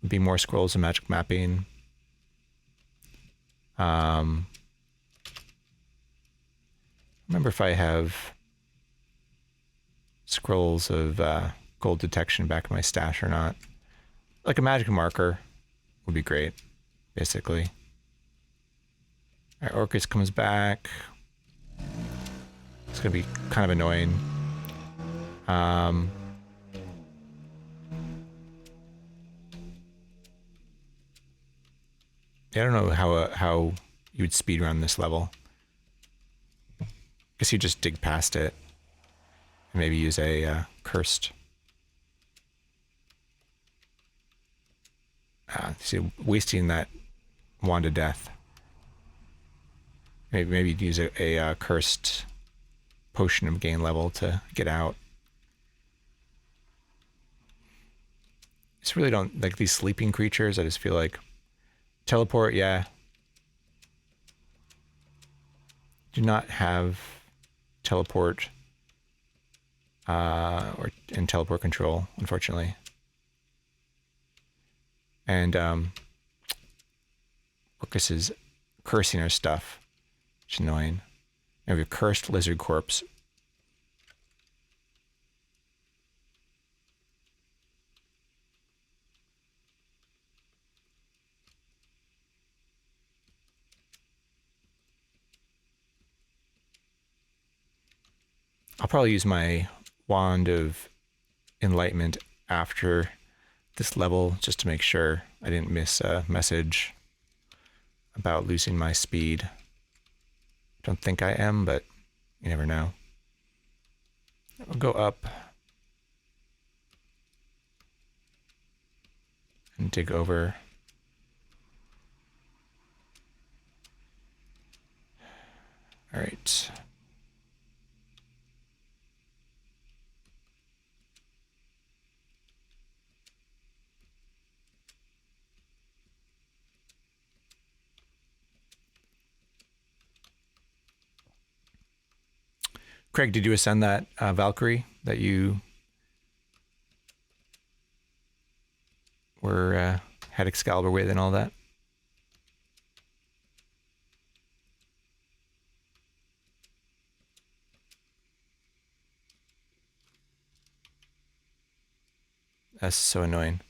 would be more scrolls of magic mapping. Remember if I have scrolls of gold detection back in my stash or not. Like a magic marker would be great, basically. All right, Orcus comes back. It's gonna be kind of annoying. I don't know how you would speedrun this level. Guess you just dig past it and maybe use a cursed. See, wasting that wand of death. Maybe use a cursed potion of gain level to get out. I just really don't like these sleeping creatures. I just feel like teleport, yeah. Do not have teleport or in teleport control, unfortunately. And Orcus is cursing our stuff, which is annoying. And we have cursed lizard corpse. I'll probably use my wand of enlightenment after this level just to make sure I didn't miss a message about losing my speed. Don't think I am, but you never know. I'll go up and dig over. All right. Craig, did you ascend that Valkyrie that you were had Excalibur with and all that? That's so annoying.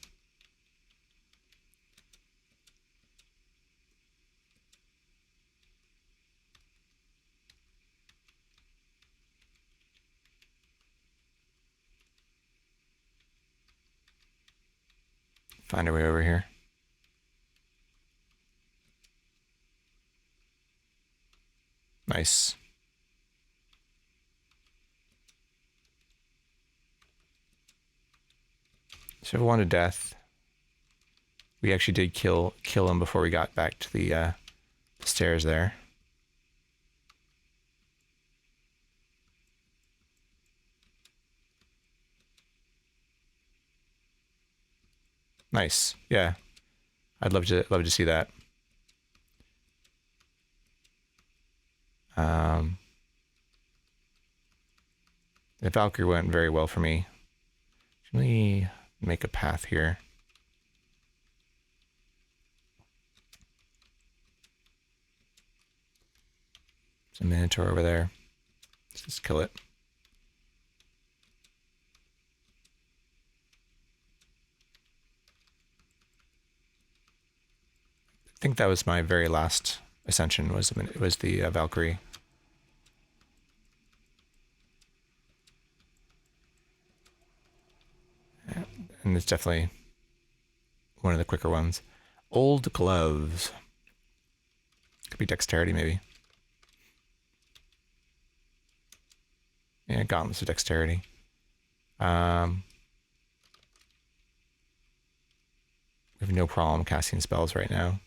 find our way over here. Nice. So one to death. We actually did kill him before we got back to the stairs there. Nice. Yeah. I'd love to see that. The Valkyrie went very well for me. Let me make a path here. There's a Minotaur over there. Let's just kill it. I think that was my very last ascension. Was the Valkyrie. And it's definitely one of the quicker ones. Old gloves. Could be dexterity, maybe. Yeah, gauntlets of dexterity. We have no problem casting spells right now.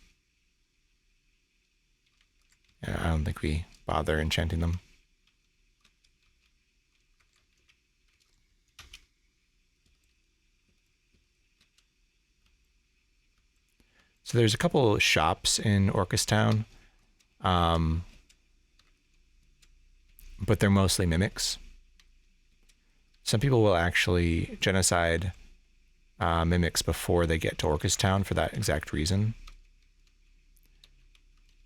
Yeah, I don't think we bother enchanting them. So there's a couple shops in Orcustown, but they're mostly mimics. Some people will actually genocide mimics before they get to Orcustown for that exact reason.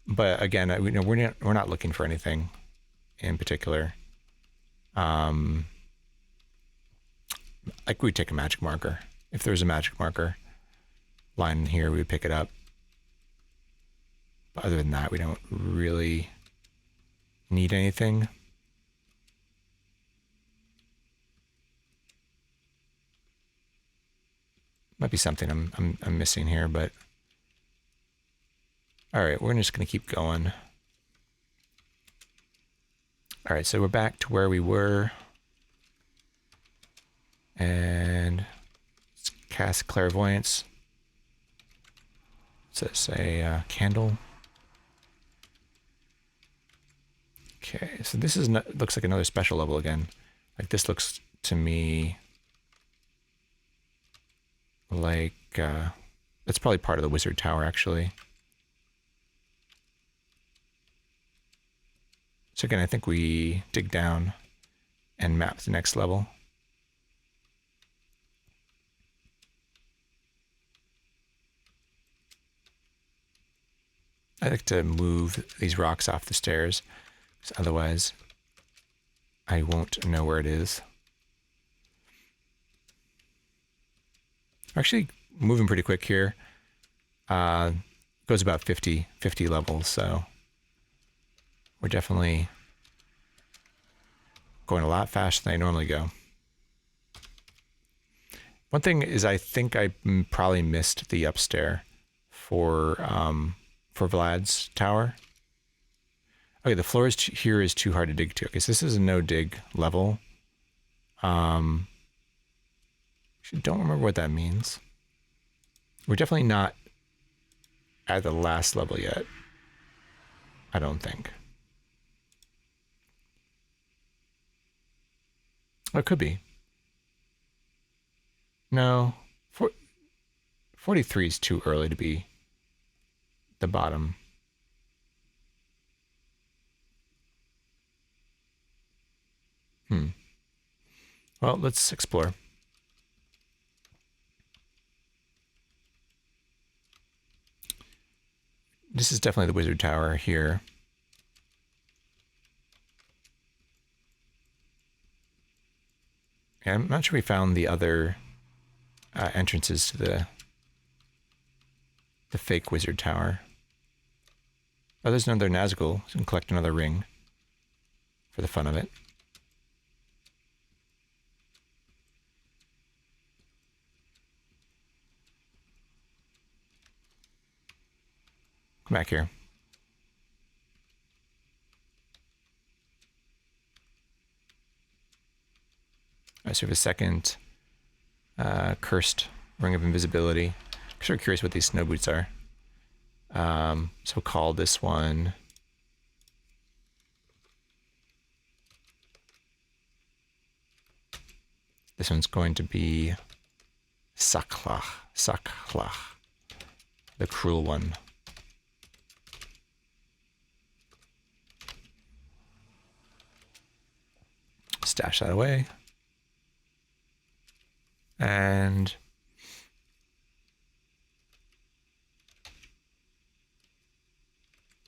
But again, we're not looking for anything in particular. Like we'd take a magic marker. If there's a magic marker line in here, we would pick it up. But other than that, we don't really need anything. Might be something I'm missing here, but all right, we're just gonna keep going. All right, so we're back to where we were, and let's cast Clairvoyance. It says a candle. Okay, so this is looks like another special level again. Like this looks to me like that's probably part of the wizard tower actually. So again, I think we dig down and map the next level. I like to move these rocks off the stairs, because otherwise I won't know where it is. We're actually moving pretty quick here. Goes about 50 levels, so we're definitely going a lot faster than I normally go. One thing is I think I probably missed the upstairs for Vlad's tower. Okay, the floor here is too hard to dig to. Okay, so this is a no dig level. Actually don't remember what that means. We're definitely not at the last level yet. I don't think. Oh, it could be. No, 43 is too early to be the bottom. Well, let's explore. This is definitely the wizard tower here. And I'm not sure we found the other entrances to the fake wizard tower. Oh, there's another Nazgul. So we can collect another ring for the fun of it. Come back here. I serve a second cursed ring of invisibility. I'm sort of curious what these snow boots are. So we'll call this one. This one's going to be Saklach, the cruel one. Stash that away. And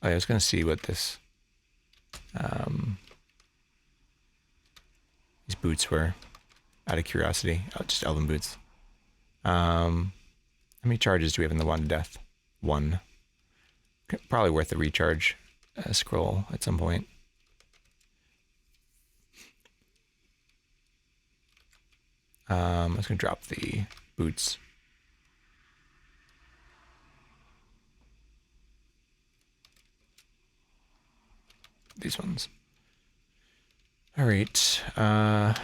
I was going to see what this these boots were, out of curiosity. Oh, just elven boots. How many charges do we have in the Wand of Death? 1. Probably worth a recharge scroll at some point. I'm just going to drop the boots. These ones. All right. Probably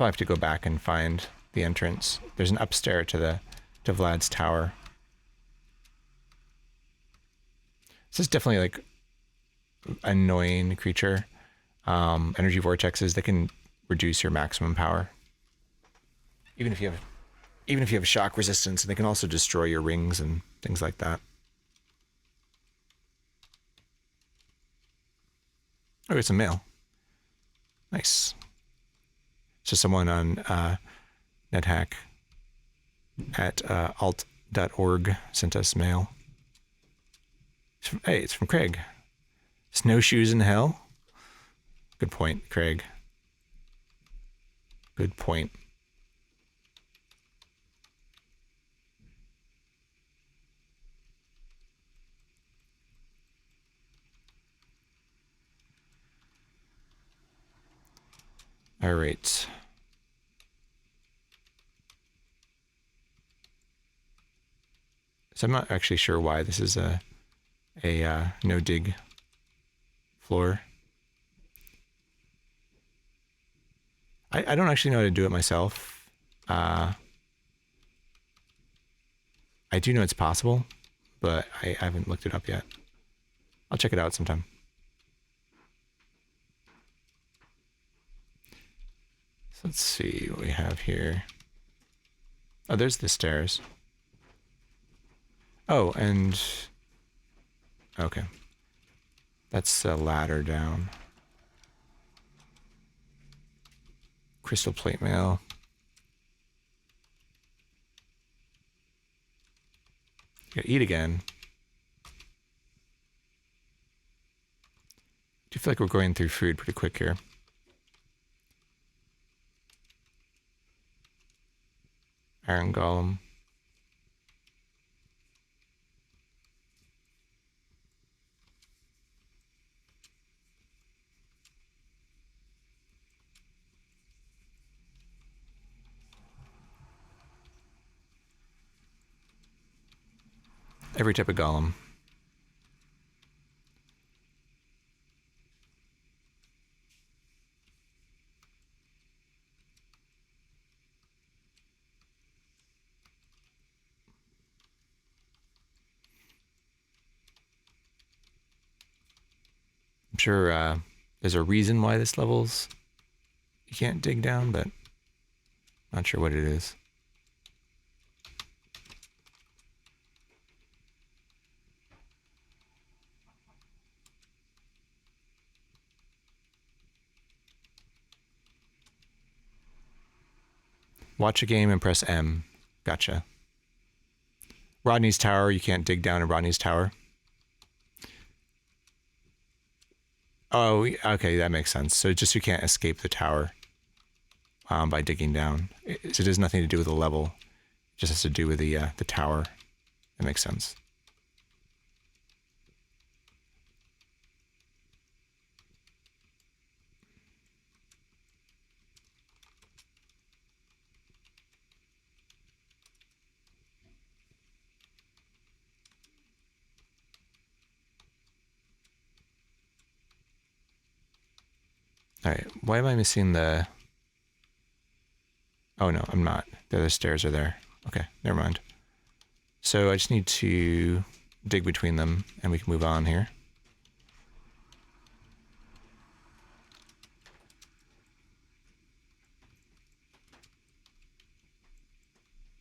have to go back and find the entrance. There's an upstairs to Vlad's tower. This is definitely like annoying creature. Energy vortexes, they can reduce your maximum power. Even if you have shock resistance, and they can also destroy your rings and things like that. Oh, it's a mail. Nice. So someone on Nethack at alt.org sent us mail. It's from Craig. Snowshoes in hell? Good point, Craig. Good point. All right. So I'm not actually sure why this is a no dig floor. I don't actually know how to do it myself. I do know it's possible, but I haven't looked it up yet. I'll check it out sometime. So let's see what we have here. Oh, there's the stairs. Oh, and okay. That's a ladder down. Crystal plate mail. Gotta eat again. I do feel like we're going through food pretty quick here. Iron Golem. Every type of golem. I'm sure there's a reason why this level's you can't dig down, but not sure what it is. Watch a game and press M. Gotcha. Rodney's Tower, you can't dig down in Rodney's Tower. Oh, okay, that makes sense. So just you can't escape the tower by digging down. So it has nothing to do with the level. It just has to do with the tower. That makes sense. All right, why am I missing the... Oh no, I'm not. The other stairs are there. Okay, never mind. So I just need to dig between them and we can move on here.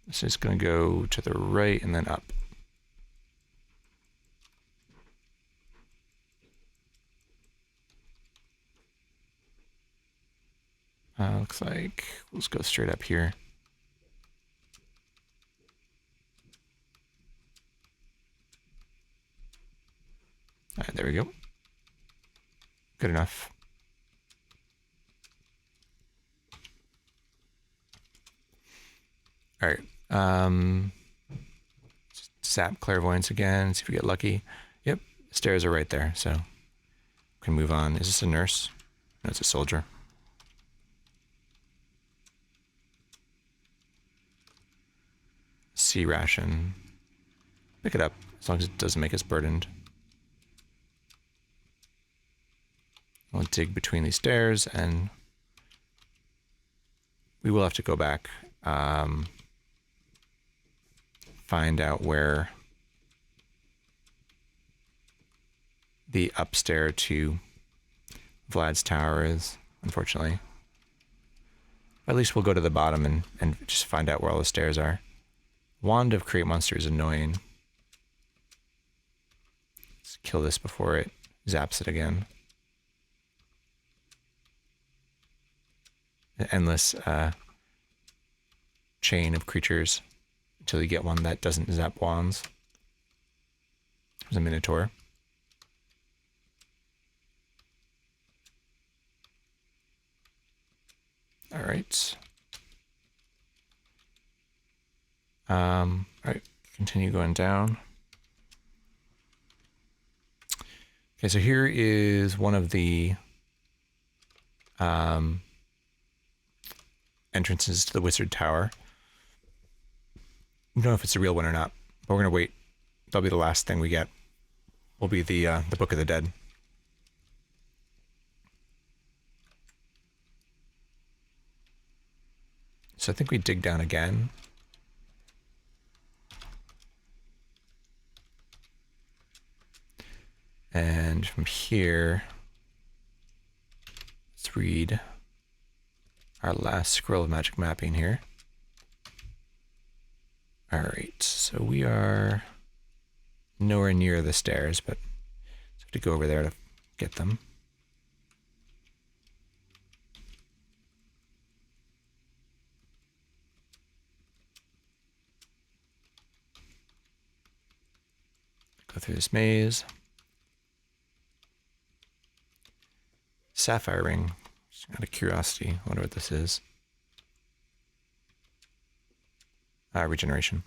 This is going to go to the right and then up. Looks like let's go straight up here. All right, there we go. Good enough. All right. Zap Clairvoyance again, see if we get lucky. Yep, stairs are right there, so we can move on. Is this a nurse? No, it's a soldier. Sea ration. Pick it up, as long as it doesn't make us burdened. We'll dig between these stairs, and we will have to go back. Find out where the upstairs to Vlad's tower is, unfortunately. At least we'll go to the bottom and just find out where all the stairs are. Wand of Create Monster is annoying. Let's kill this before it zaps it again. An endless chain of creatures until you get one that doesn't zap wands. There's a Minotaur. All right. All right, continue going down. Okay, so here is one of the entrances to the Wizard Tower. I don't know if it's a real one or not, but we're gonna wait. That'll be the last thing we get. Will be the Book of the Dead. So I think we dig down again. And from here, let's read our last scroll of magic mapping here. All right, so we are nowhere near the stairs, but I have to go over there to get them. Go through this maze. Sapphire ring. Just out of curiosity, I wonder what this is. Regeneration.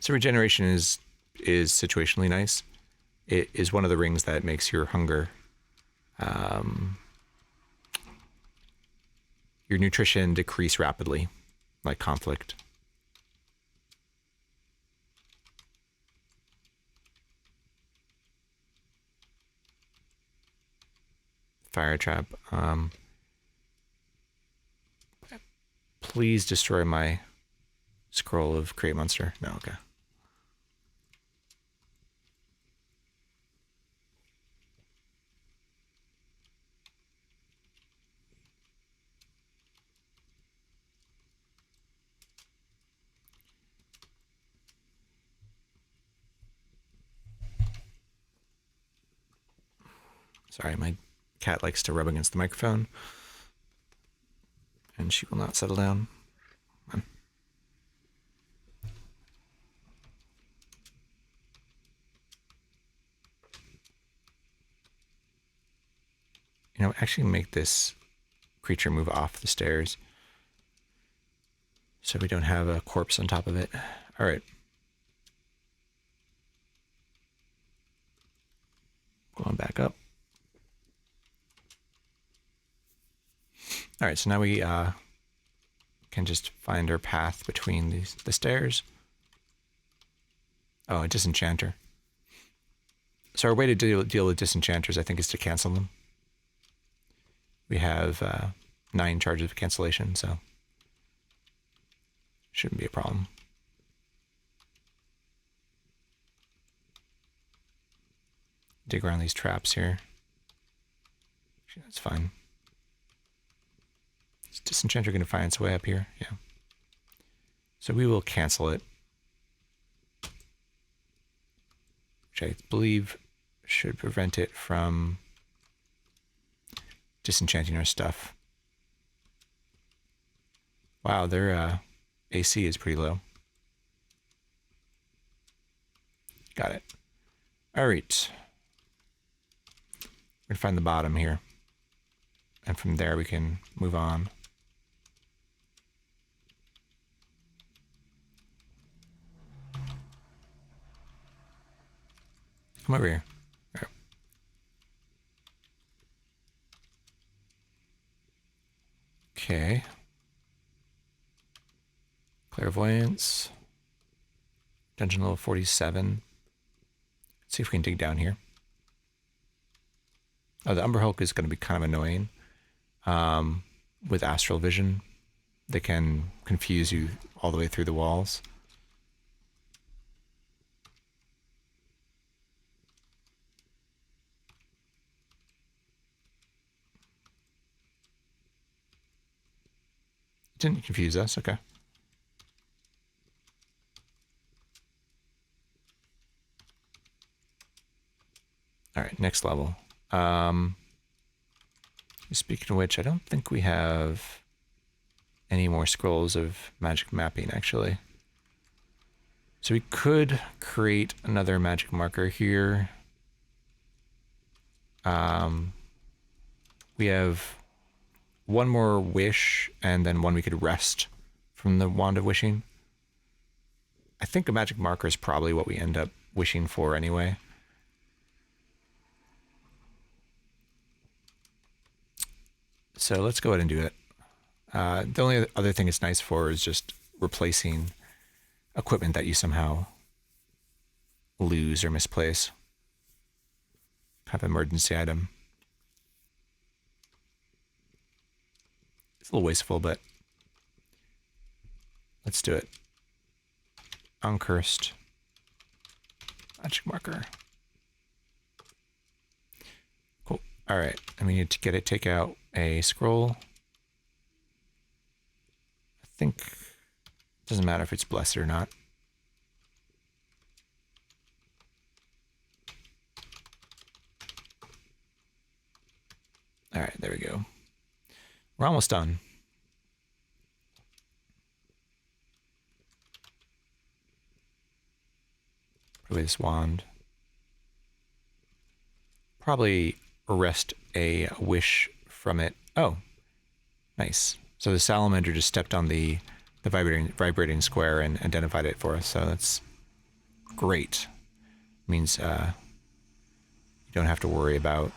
So regeneration is situationally nice. It is one of the rings that makes your hunger, your nutrition decrease rapidly, like conflict. Fire trap. Please destroy my scroll of Create Monster. No, okay. Sorry, my cat likes to rub against the microphone. And she will not settle down. Come on. You know, actually make this creature move off the stairs so we don't have a corpse on top of it. All right. Going back up. All right, so now we can just find our path between the stairs. Oh, a disenchanter. So our way to deal with disenchanters, I think, is to cancel them. We have 9 charges of cancellation, so shouldn't be a problem. Dig around these traps here. Actually, that's fine. Is Disenchanter going to find its way up here? Yeah. So we will cancel it. Which I believe should prevent it from disenchanting our stuff. Wow, their AC is pretty low. Got it. All right. We're going to find the bottom here. And from there we can move on. Come over here. Right. Okay. Clairvoyance. Dungeon level 47. Let's see if we can dig down here. Oh, the Umber Hulk is going to be kind of annoying. With astral vision, they can confuse you all the way through the walls. Didn't confuse us, okay. All right, next level. Speaking of which, I don't think we have any more scrolls of magic mapping, actually. So we could create another magic marker here. We have one more wish, and then one we could rest from the Wand of Wishing. I think a magic marker is probably what we end up wishing for anyway. So let's go ahead and do it. The only other thing it's nice for is just replacing equipment that you somehow lose or misplace. Kind of emergency item. It's a little wasteful, but let's do it. Uncursed magic marker. Cool. All right, and we need to take out a scroll. I think it doesn't matter if it's blessed or not. All right, there we go. We're almost done. Probably this wand. Probably arrest a wish from it. Oh, nice. So the salamander just stepped on the vibrating square and identified it for us. So that's great. Means you don't have to worry about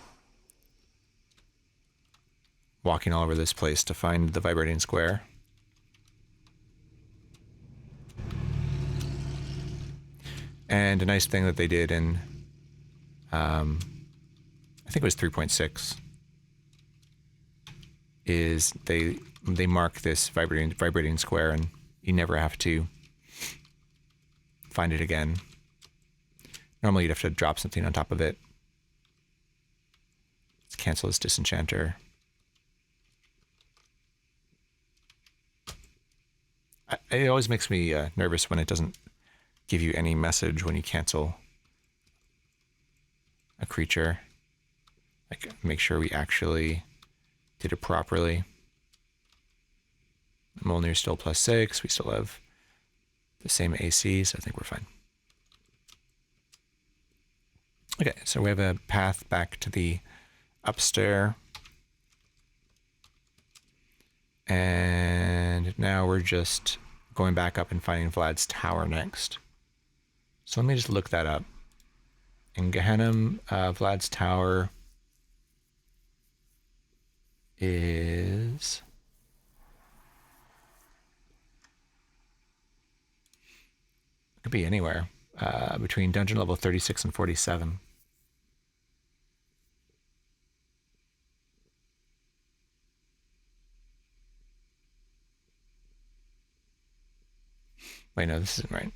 walking all over this place to find the vibrating square. And a nice thing that they did in, I think it was 3.6, is they mark this vibrating square, and you never have to find it again. Normally you'd have to drop something on top of it. Let's cancel this disenchanter. It always makes me nervous when it doesn't give you any message when you cancel a creature. Like, make sure we actually did it properly. Mjolnir's still +6. We still have the same AC, so I think we're fine. Okay, so we have a path back to the upstairs. And now we're just going back up and finding Vlad's tower next. So let me just look that up. In Gehenna, Vlad's tower is Could be anywhere between dungeon level 36 and 47. Wait, no, this isn't right.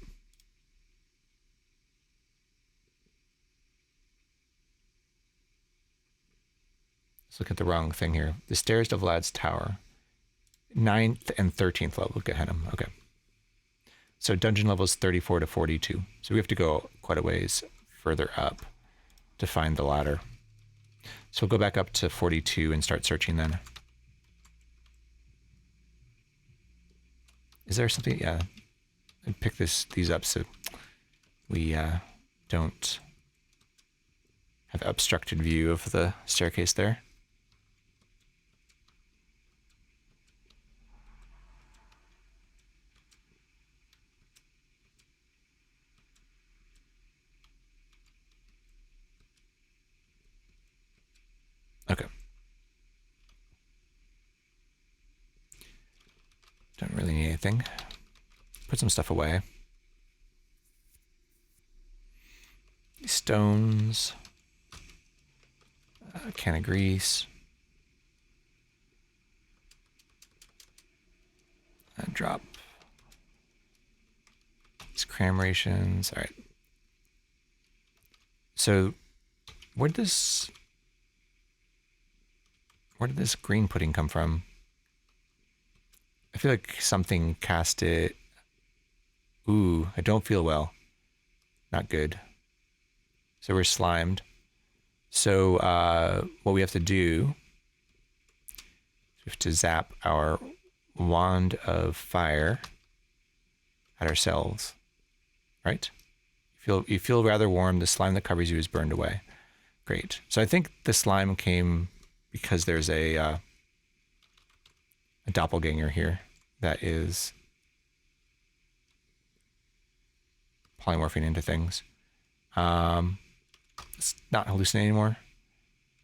Let's look at the wrong thing here. The stairs to Vlad's tower. 9th and 13th level Gehenna. Okay. So dungeon levels 34 to 42. So we have to go quite a ways further up to find the ladder. So we'll go back up to 42 and start searching then. Is there something? Yeah. I'd pick these up so we don't have obstructed view of the staircase there. Okay. Don't really need anything. Put some stuff away. These stones. A can of grease. And drop. These cram rations. All right. So, where did this green pudding come from? I feel like something cast it. Ooh, I don't feel well. Not good. So we're slimed. So what we have to do, we have to zap our wand of fire at ourselves, right? You feel rather warm. The slime that covers you is burned away. Great. So I think the slime came because there's a doppelganger here that is polymorphing into things. Let's not hallucinate anymore.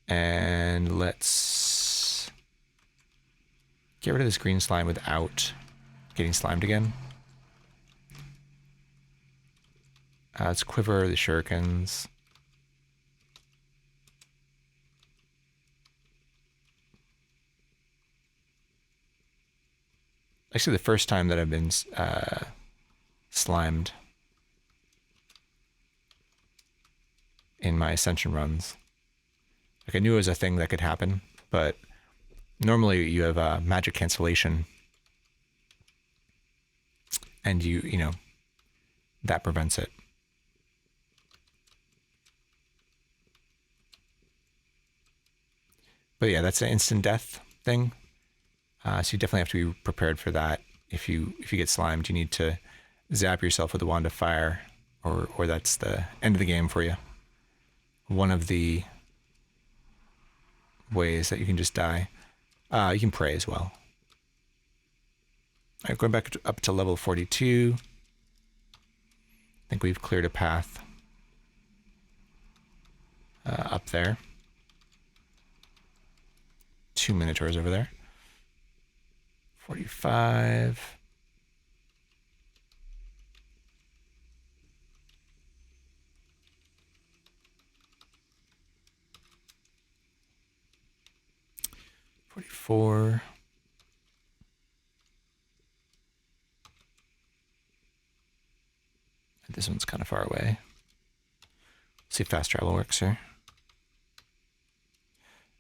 And let's get rid of this green slime without getting slimed again. Let's quiver the shurikens. Actually, the first time that I've been slimed in my ascension runs. Like, I knew it was a thing that could happen, but normally you have magic cancellation, and you know, that prevents it. But yeah, that's an instant death thing. So you definitely have to be prepared for that. If you get slimed, you need to zap yourself with a wand of fire, or that's the end of the game for you. One of the ways that you can just die. You can pray as well. All right, going back up to level 42. I think we've cleared a path up there. 2 Minotaurs over there. 45. $44. This one's kind of far away. Let's see if fast travel works here.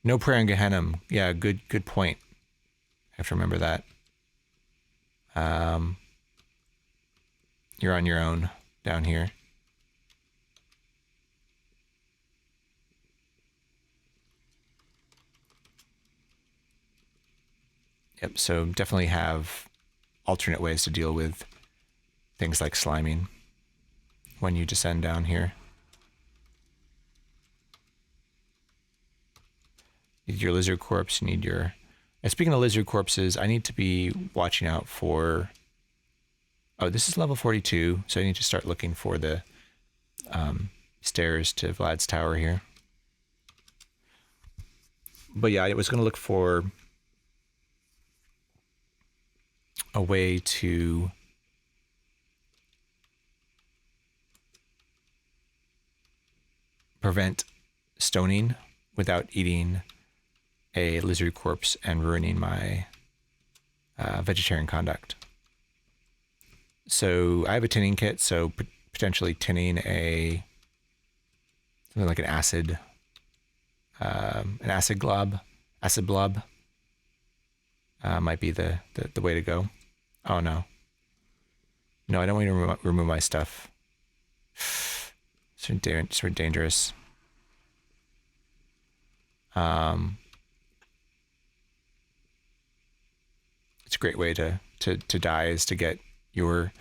No prayer in Gehenna. Yeah, good point. I have to remember that. You're on your own down here. Yep, so definitely have alternate ways to deal with things like sliming when you descend down here. You need your lizard corpse, you need your... And speaking of lizard corpses, I need to be watching out for... Oh, this is level 42, so I need to start looking for the stairs to Vlad's tower here. But yeah, I was going to look for a way to prevent stoning without eating a lizard corpse and ruining my vegetarian conduct. So I have a tinning kit, so potentially tinning something like an acid blob might be the way to go. Oh no, I don't want to remove my stuff. Sort of dangerous. It's a great way to die, is to get your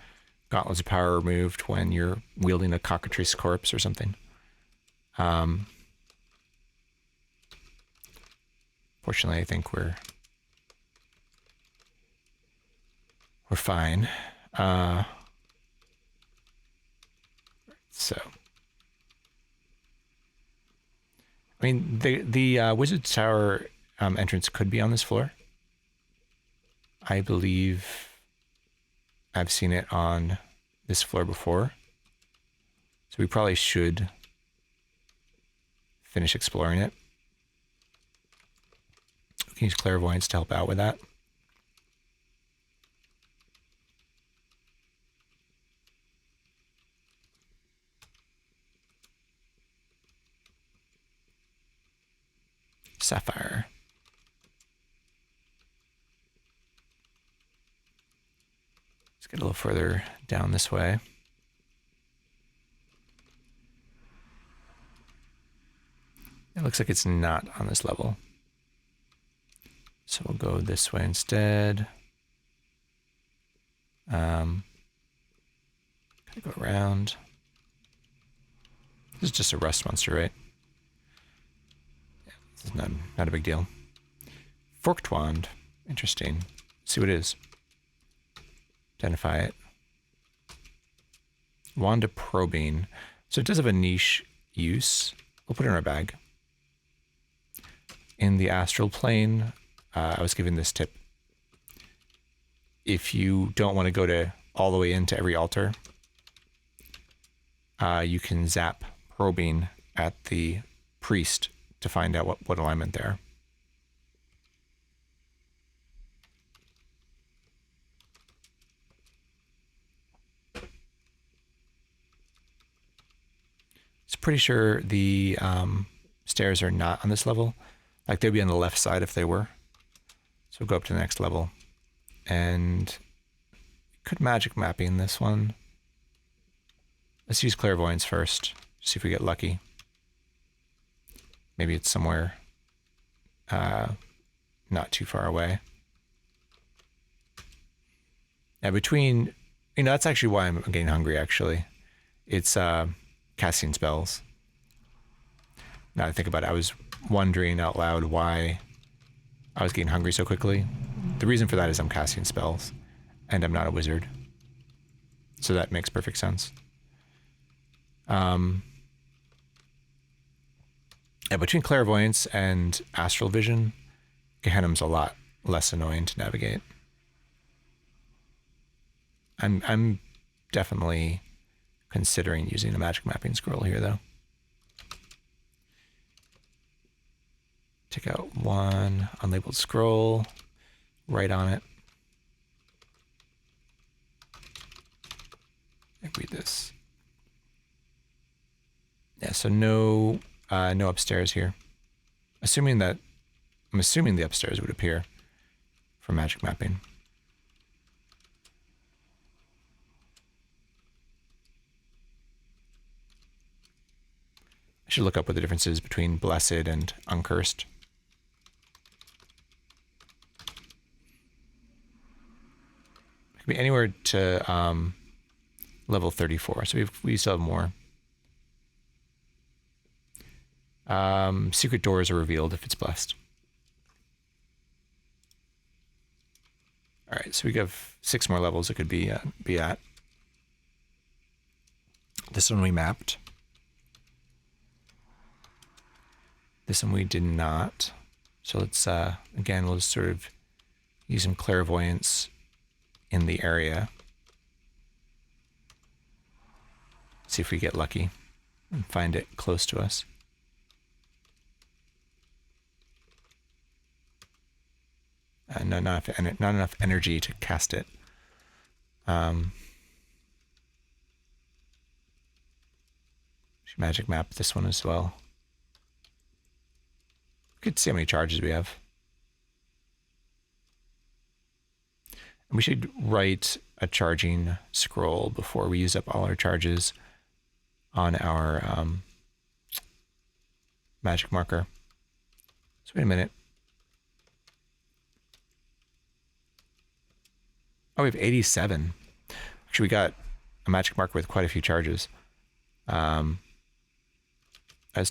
gauntlets of power removed when you're wielding a cockatrice corpse or something. Fortunately, I think we're fine. So, I mean, the Wizard's Tower entrance could be on this floor. I believe I've seen it on this floor before. So we probably should finish exploring it. We can use Clairvoyance to help out with that. Sapphire. Let's get a little further down this way. It looks like it's not on this level. So we'll go this way instead. Gotta go around. This is just a rust monster, right? Yeah, this is not a big deal. Forked wand. Interesting. Let's see what it is. Identify it. Wand of probing. So it does have a niche use. We'll put it in our bag. In the astral plane, I was given this tip. If you don't want to go all the way into every altar, you can zap probing at the priest to find out what alignment they are. It's pretty sure the stairs are not on this level. Like, they'd be on the left side if they were. So we'll go up to the next level. And could magic mapping this one. Let's use Clairvoyance first. See if we get lucky. Maybe it's somewhere not too far away. Yeah, between... that's actually why I'm getting hungry, actually. It's casting spells. Now that I think about it, I was wondering out loud why I was getting hungry so quickly. The reason for that is I'm casting spells, and I'm not a wizard. So that makes perfect sense. Yeah, between Clairvoyance and Astral Vision, Gehenna's a lot less annoying to navigate. I'm definitely considering using a magic mapping scroll here, though. Take out one unlabeled scroll, write on it. And read this. Yeah, so no upstairs here. I'm assuming the upstairs would appear for magic mapping. I should look up what the difference is between blessed and uncursed. It could be anywhere to level 34, so we still have more. Secret doors are revealed if it's blessed. All right, so we have 6 more levels it could be at. This one we mapped. This one we did not. So let's, again, we'll just sort of use some clairvoyance in the area. See if we get lucky and find it close to us. and not enough energy to cast it. Should magic map this one as well. We could see how many charges we have. And we should write a charging scroll before we use up all our charges on our magic marker. So wait a minute. Oh, we have 87. Actually, we got a magic marker with quite a few charges. Let's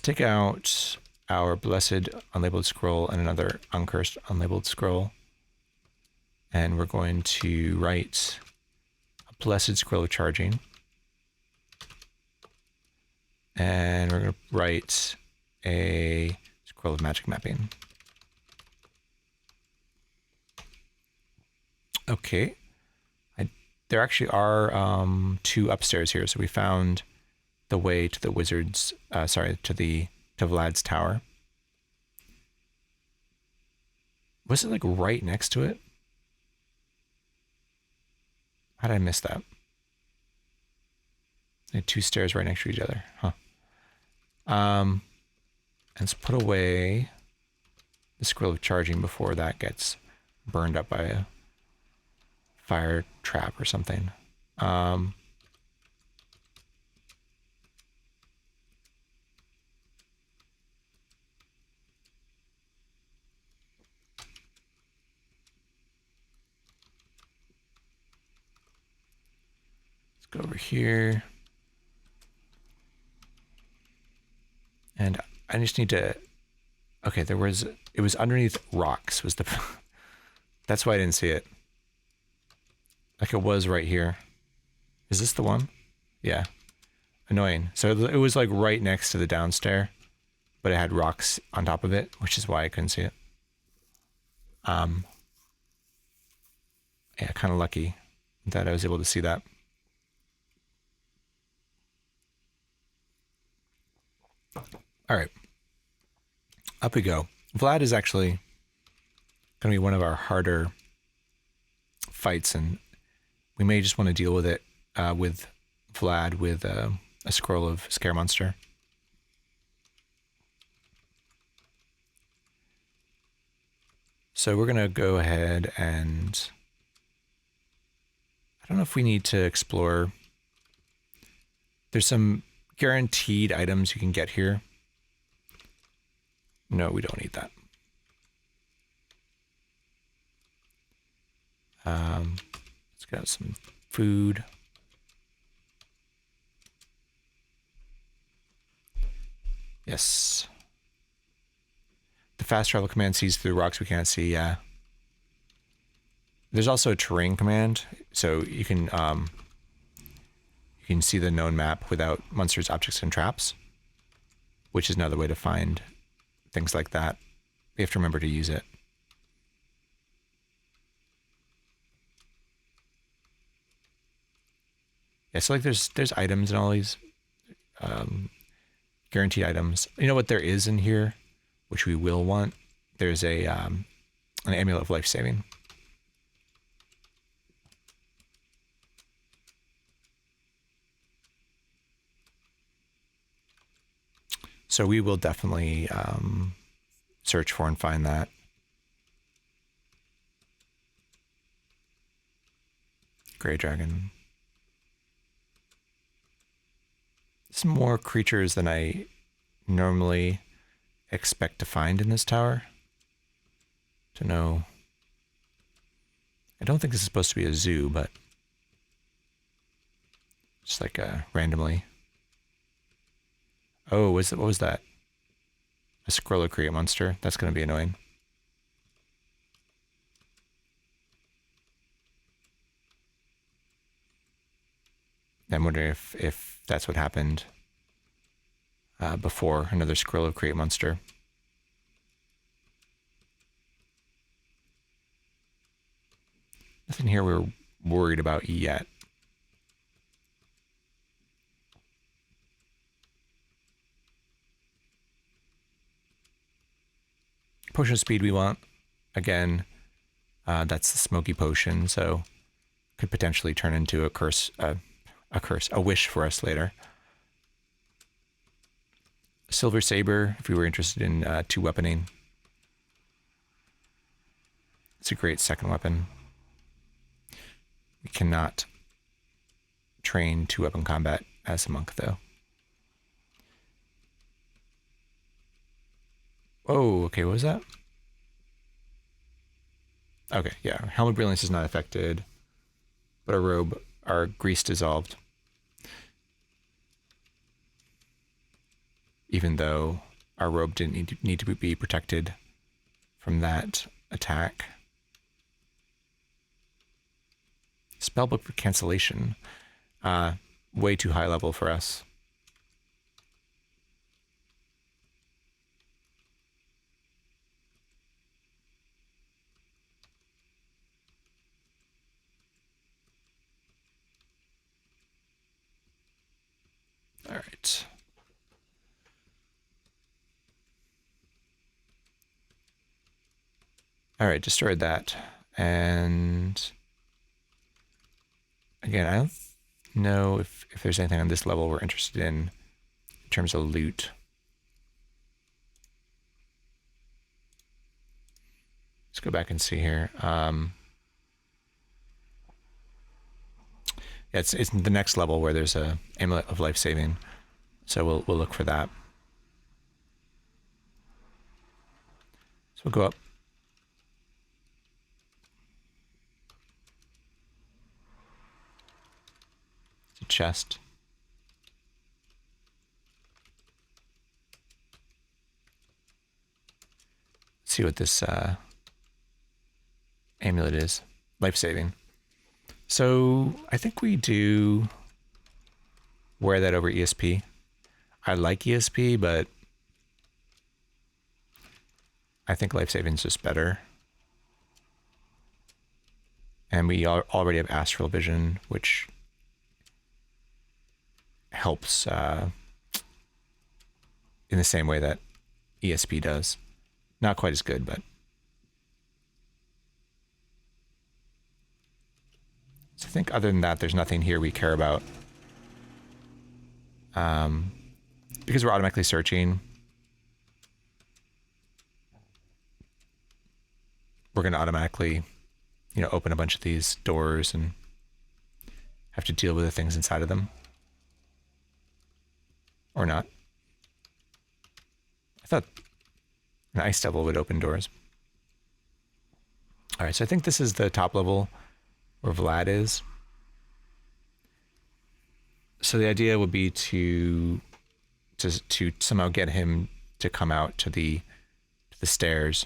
take out our blessed unlabeled scroll and another uncursed unlabeled scroll. And we're going to write a blessed scroll of charging. And we're going to write a scroll of magic mapping. Okay. There actually are 2 upstairs here. So we found the way to the wizard's, to Vlad's tower. Was it like right next to it? How did I miss that? They had 2 stairs right next to each other, huh? And let's put away the scroll of charging before that gets burned up by a fire trap or something. Let's go over here. And I just need to, okay, it was underneath rocks was the, that's why I didn't see it. Like it was right here. Is this the one? Yeah. Annoying. So it was like right next to the downstairs, but it had rocks on top of it, which is why I couldn't see it. Yeah, kind of lucky that I was able to see that. All right. Up we go. Vlad is actually going to be one of our harder fights, and we may just want to deal with it with Vlad with a scroll of Scare Monster. So we're going to go ahead and I don't know if we need to explore. There's some guaranteed items you can get here. No, we don't need that. Let's get out some food. Yes. The fast travel command sees through rocks we can't see, yeah. There's also a terrain command, so you can see the known map without monsters, objects, and traps, which is another way to find things like that. We have to remember to use it. Yeah, so like there's items and all these guaranteed items. You know what there is in here, which we will want? There's a an amulet of life saving. So we will definitely search for and find that. Gray dragon. Some more creatures than I normally expect to find in this tower. To know. I don't think this is supposed to be a zoo, but just like randomly. Oh, what was that? A scroller create monster? That's going to be annoying. I'm wondering if that's what happened before another scroll of create monster. Nothing here we're worried about yet. Potion of speed we want. Again, That's the smoky potion, so could potentially turn into a curse, a wish for us later. Silver Saber, if we were interested in 2-weaponing. It's a great second weapon. We cannot train 2-weapon combat as a monk, though. Oh, okay, what was that? Okay, yeah, Helm of Brilliance is not affected, but our robe, our grease dissolved. Even though our robe didn't need to be protected from that attack. Spellbook for cancellation. Way too high level for us. All right. All right, destroyed that. And again, I don't know if there's anything on this level we're interested in terms of loot. Let's go back and see here. Yeah, it's the next level where there's a Amulet of Life Saving, so we'll look for that. So we'll go up. It's a chest. Let's see what this amulet is. Life saving. So I think we do wear that over ESP. I like ESP, but I think life saving is just better. And we already have astral vision, which helps in the same way that ESP does. Not quite as good, but. So I think other than that, there's nothing here we care about. Because we're automatically searching, we're going to automatically, open a bunch of these doors and have to deal with the things inside of them. Or not. I thought an ice devil would open doors. All right, so I think this is the top level where Vlad is. So the idea would be to somehow get him to come out to the stairs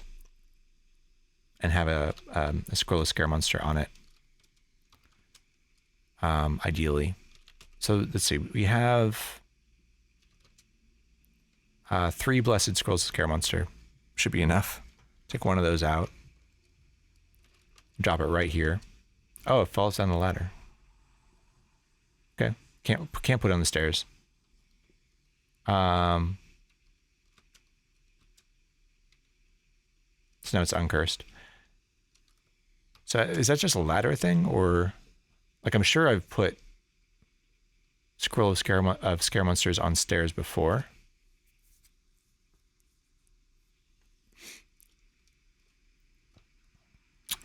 and have a scroll of scare monster on it. Ideally. So let's see. We have 3 blessed scrolls of scare monster. Should be enough. Take one of those out. Drop it right here. Oh, it falls down the ladder. Okay. Can't put it on the stairs. So now it's uncursed. So is that just a ladder thing, or like I'm sure I've put scroll of scare monsters on stairs before.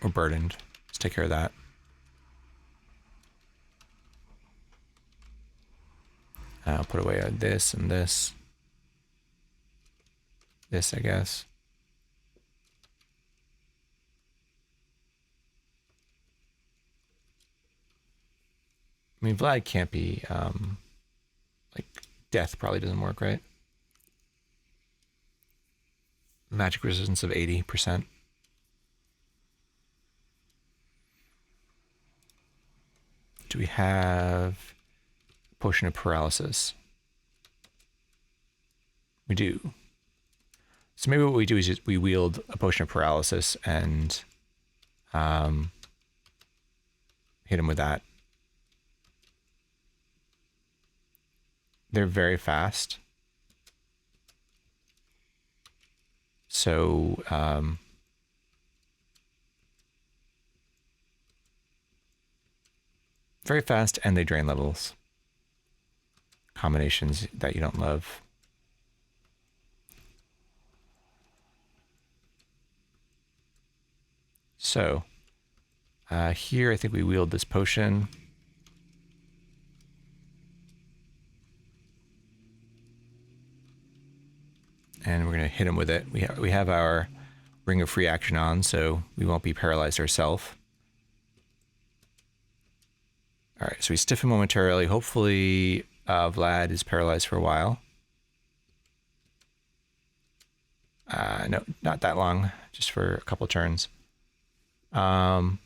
We're burdened. Let's take care of that. I'll put away this and this. This, I guess. I mean, Vlad can't be, like, death probably doesn't work, right? Magic resistance of 80%. Do we have Potion of Paralysis? We do. So maybe what we do is just we wield a Potion of Paralysis and hit him with that. They're very fast. So very fast, and they drain levels. Combinations that you don't love. So, here I think we wield this potion. And we're going to hit him with it. We have our Ring of Free Action on, so we won't be paralyzed ourselves. All right, so we stiffen momentarily. Hopefully, Vlad is paralyzed for a while. No, not that long, just for a couple turns. What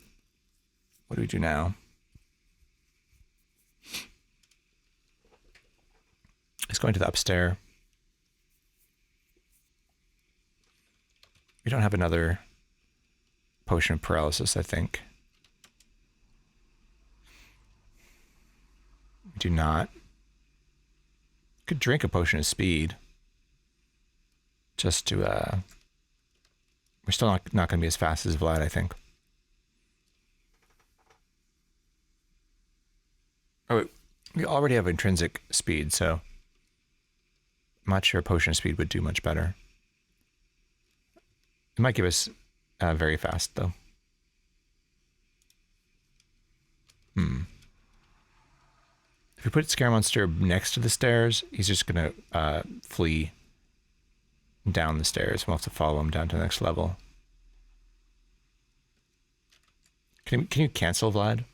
do we do now? Let's go into the upstairs. We don't have another potion of paralysis, I think. We do not. Could drink a potion of speed. Just to, we're still not going to be as fast as Vlad, I think. Oh, wait. We already have intrinsic speed, so I'm not sure a potion of speed would do much better. It might give us very fast, though. If we put Scaremonster next to the stairs, he's just going to flee down the stairs. We'll have to follow him down to the next level. Can you cancel, Vlad?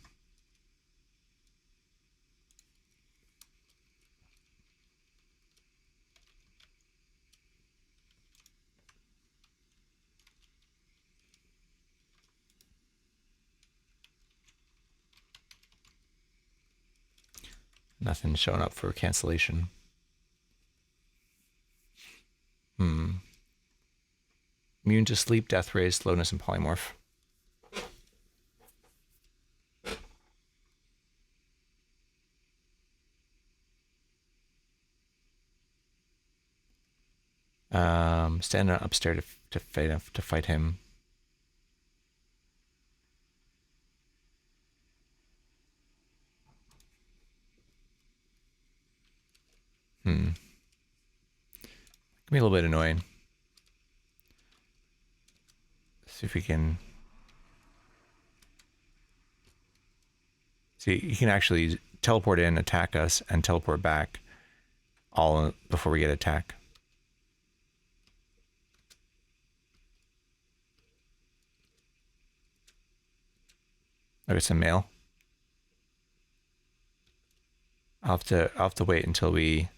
Nothing showing up for cancellation. Immune to sleep, death rays, slowness, and polymorph. Stand upstairs to fight him. Can be a little bit annoying. See if we can. See, you can actually teleport in, attack us, and teleport back all before we get attack. Look at some mail. I'll have to wait until we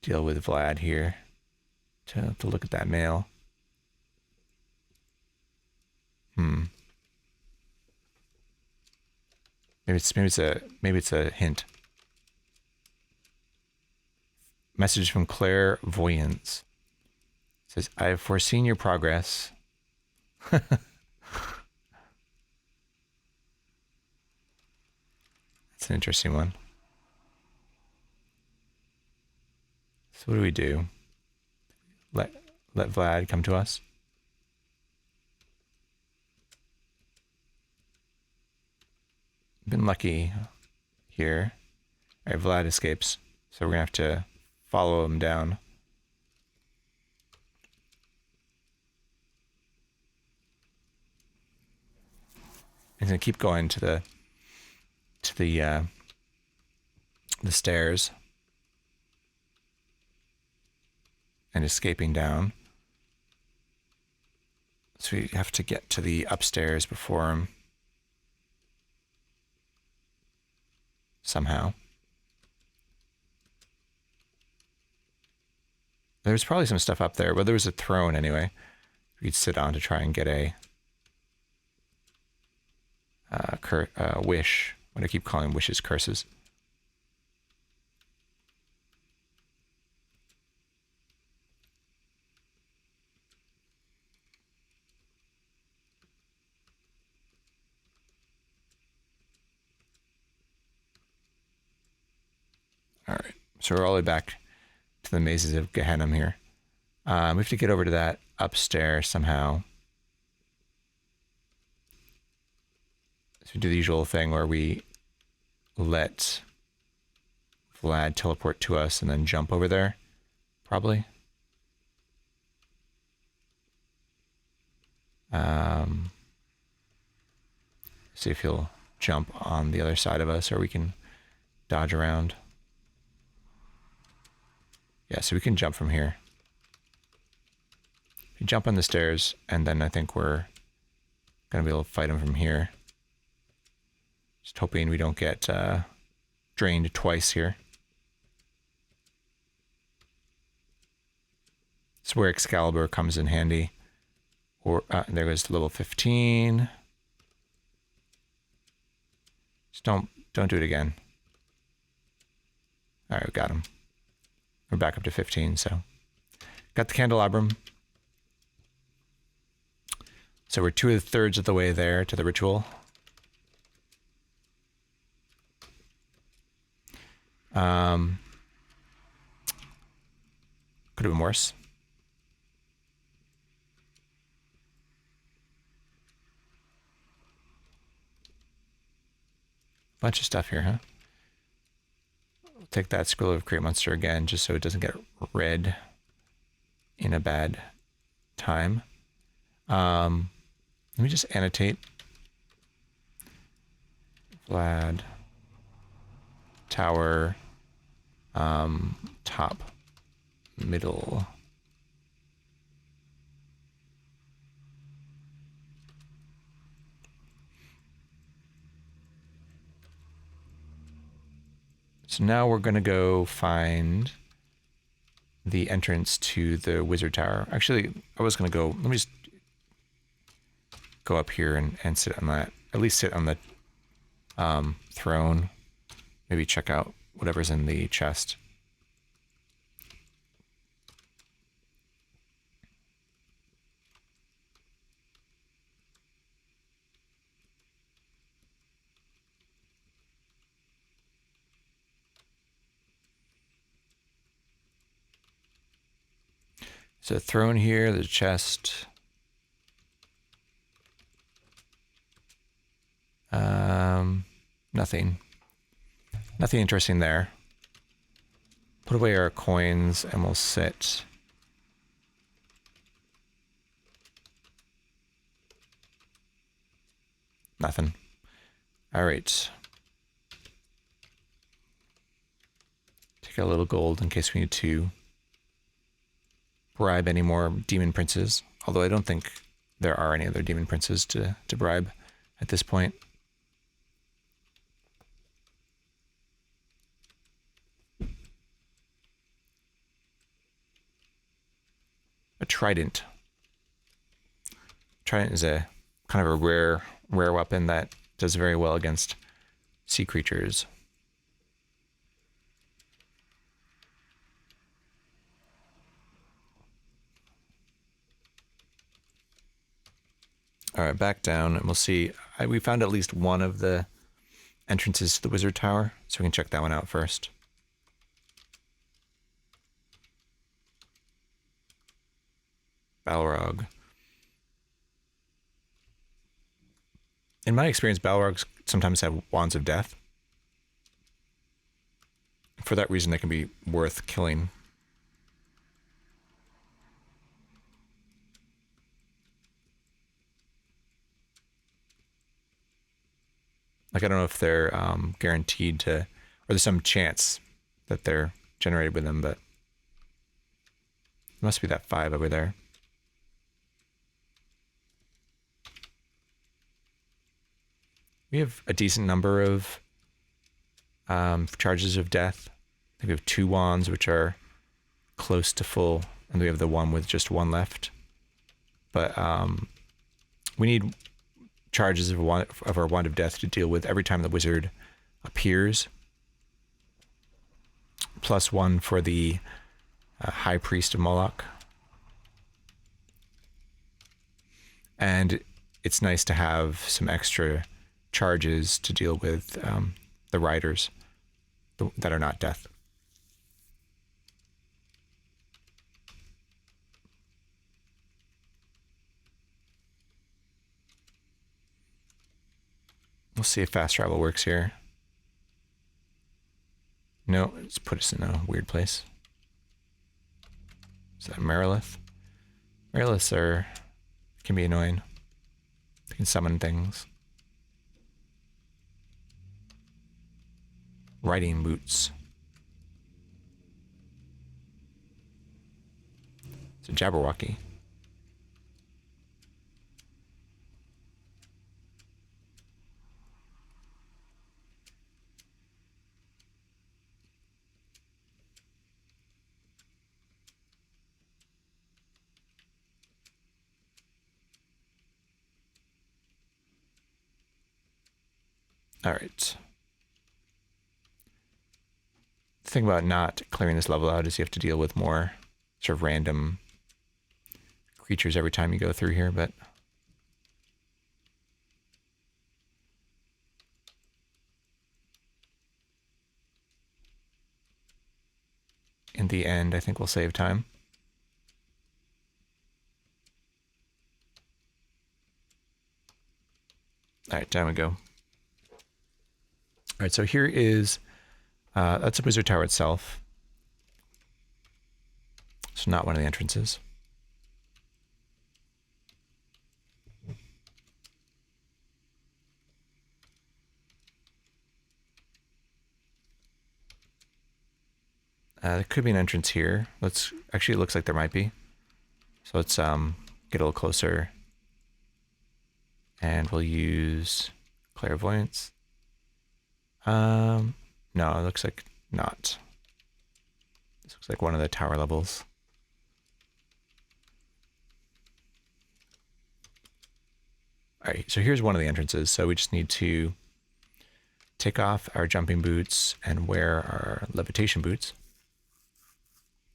deal with Vlad here to look at that mail. Maybe it's a hint. Message from Clairvoyance. It says, I have foreseen your progress. That's an interesting one. So what do we do? Let Vlad come to us? Been lucky here. All right, Vlad escapes, so we're gonna have to follow him down. He's gonna keep going to the stairs and escaping down. So we have to get to the upstairs before him. Somehow. There's probably some stuff up there, but there was a throne anyway. We'd sit on to try and get a wish. I'm going to keep calling wishes curses. All right, so we're all the way back to the mazes of Gehenna here. We have to get over to that upstairs somehow. So we do the usual thing where we let Vlad teleport to us and then jump over there, probably. See if he'll jump on the other side of us, or we can dodge around. Yeah, so we can jump from here. We jump on the stairs, and then I think we're gonna be able to fight him from here. Just hoping we don't get drained twice here. This is where Excalibur comes in handy. Or there goes level 15. Just don't do it again. All right, we got him. We're back up to 15, so got the candelabrum. So we're 2/3 of the way there to the ritual. Could have been worse. Bunch of stuff here, huh? We'll take that Scroll of Create Monster again, just so it doesn't get red in a bad time. Let me just annotate. Vlad. Tower. Top. Middle. So now we're going to go find the entrance to the wizard tower. Actually, I was going to go, let me just go up here and sit on that, at least sit on the throne. Maybe check out whatever's in the chest. So throne here, the chest. Nothing. Nothing interesting there. Put away our coins and we'll sit. Nothing. All right. Take a little gold in case we need to bribe any more demon princes. Although I don't think there are any other demon princes to bribe at this point. A trident. Trident is a kind of a rare weapon that does very well against sea creatures. All right, back down, and we'll see. We found at least one of the entrances to the wizard tower, so we can check that one out first. Balrog. In my experience, Balrogs sometimes have wands of death. For that reason, they can be worth killing. Like, I don't know if they're guaranteed to, or there's some chance that they're generated with them, but it must be that 5 over there. We have a decent number of charges of death. I think we have 2 wands, which are close to full, and we have the one with just 1 left. But we need charges of our wand of death to deal with every time the wizard appears. +1 for the high priest of Moloch. And it's nice to have some extra charges to deal with the riders that are not death. We'll see if fast travel works here. No, it's put us in a weird place. Is that Merilith? Meriliths can be annoying. They can summon things. Riding boots. It's a Jabberwocky. All right. The thing about not clearing this level out is you have to deal with more sort of random creatures every time you go through here, but in the end, I think we'll save time. All right, down we go. All right, so here is, that's a wizard tower itself. So not one of the entrances. There could be an entrance here. Actually, it looks like there might be. So let's get a little closer. And we'll use Clairvoyance. No, it looks like not. This looks like one of the tower levels. All right, so here's one of the entrances. So we just need to take off our jumping boots and wear our levitation boots.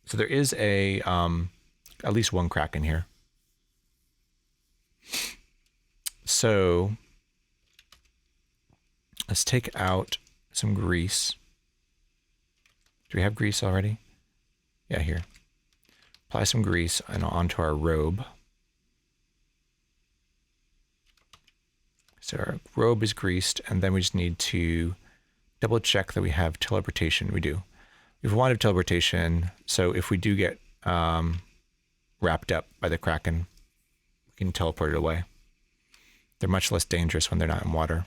So there is at least one crack in here. So let's take out some grease. Do we have grease already? Yeah, here. Apply some grease onto our robe. So our robe is greased, and then we just need to double check that we have teleportation. We do. We have one of teleportation, so if we do get wrapped up by the Kraken, we can teleport it away. They're much less dangerous when they're not in water.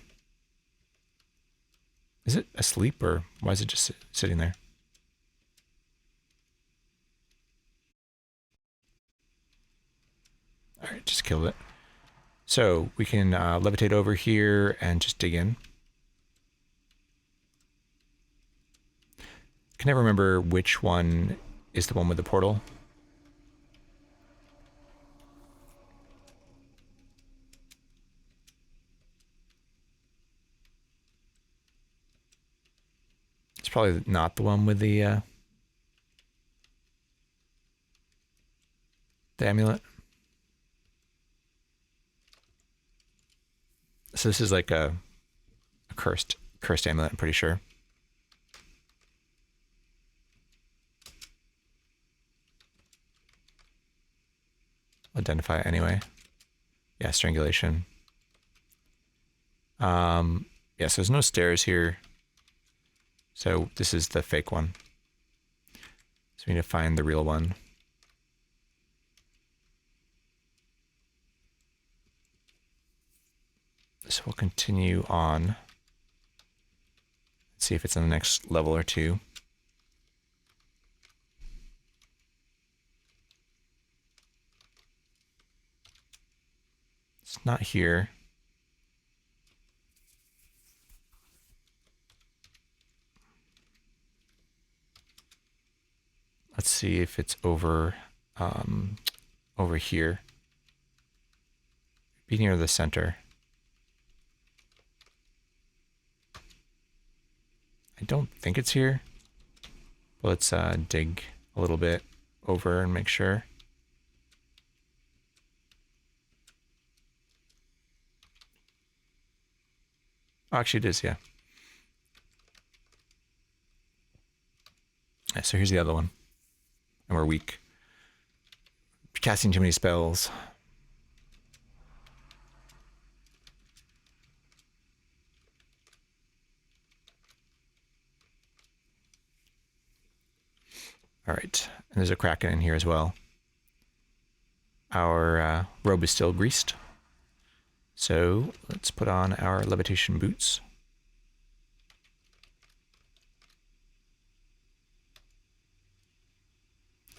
Is it asleep, or why is it just sitting there? All right, just killed it. So we can levitate over here and just dig in. I can never remember which one is the one with the portal. It's probably not the one with the amulet. So this is like a cursed amulet, I'm pretty sure. Identify it anyway. Yeah, strangulation. Yeah, so there's no stairs here. So this is the fake one. So we need to find the real one. So we'll continue on. See if it's in the next level or two. It's not here. Let's see if it's over here. Be near the center. I don't think it's here. Let's dig a little bit over and make sure. Oh, actually it is, yeah. So here's the other one. And we're weak. Casting too many spells. All right, and there's a Kraken in here as well. Our robe is still greased, so let's put on our levitation boots.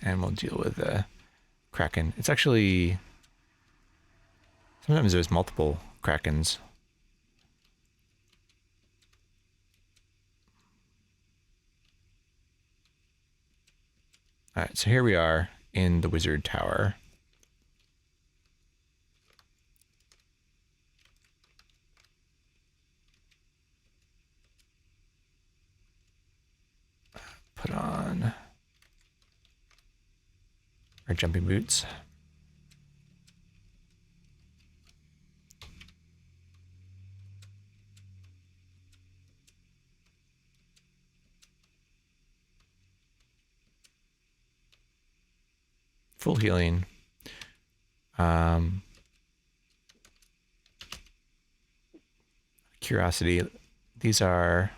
And we'll deal with the Kraken. It's actually... sometimes there's multiple Krakens. Alright, so here we are in the Wizard Tower. Put on our jumping boots. Full healing. Curiosity. These are...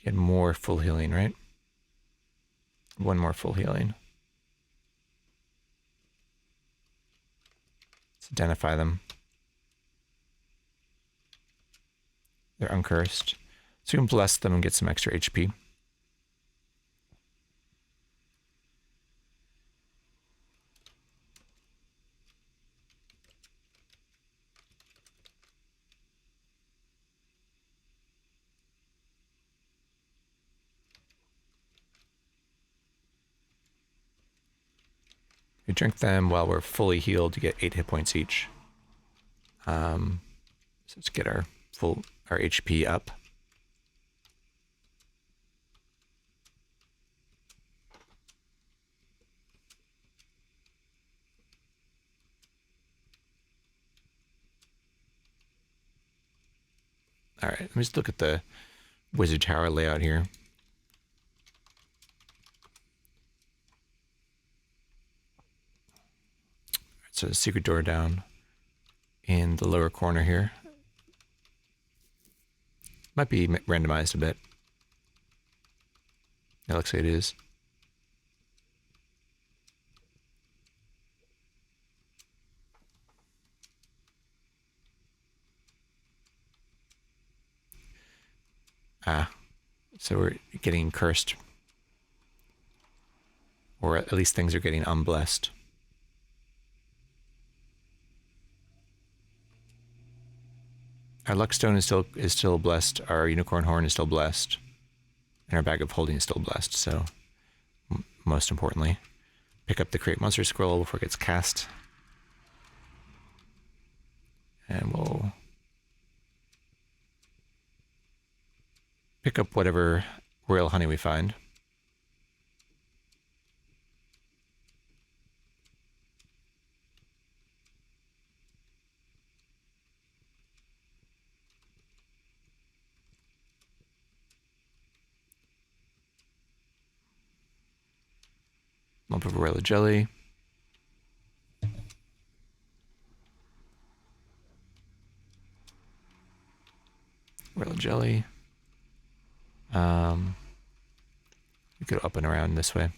get more full healing, right? One more full healing. Let's identify them. They're uncursed. So we can bless them and get some extra HP. We drink them while we're fully healed to get 8 hit points each. So let's get our HP up. All right, let me just look at the Wizard Tower layout here. So the secret door down in the lower corner here. Might be randomized a bit. It looks like it is. So we're getting cursed. Or at least things are getting unblessed. Our Luckstone is still blessed. Our Unicorn Horn is still blessed. And our Bag of Holding is still blessed. So, most importantly, pick up the Create Monster Scroll before it gets cast. And we'll pick up whatever royal honey we find. Lump of royal jelly. Royal jelly. We go up and around this way.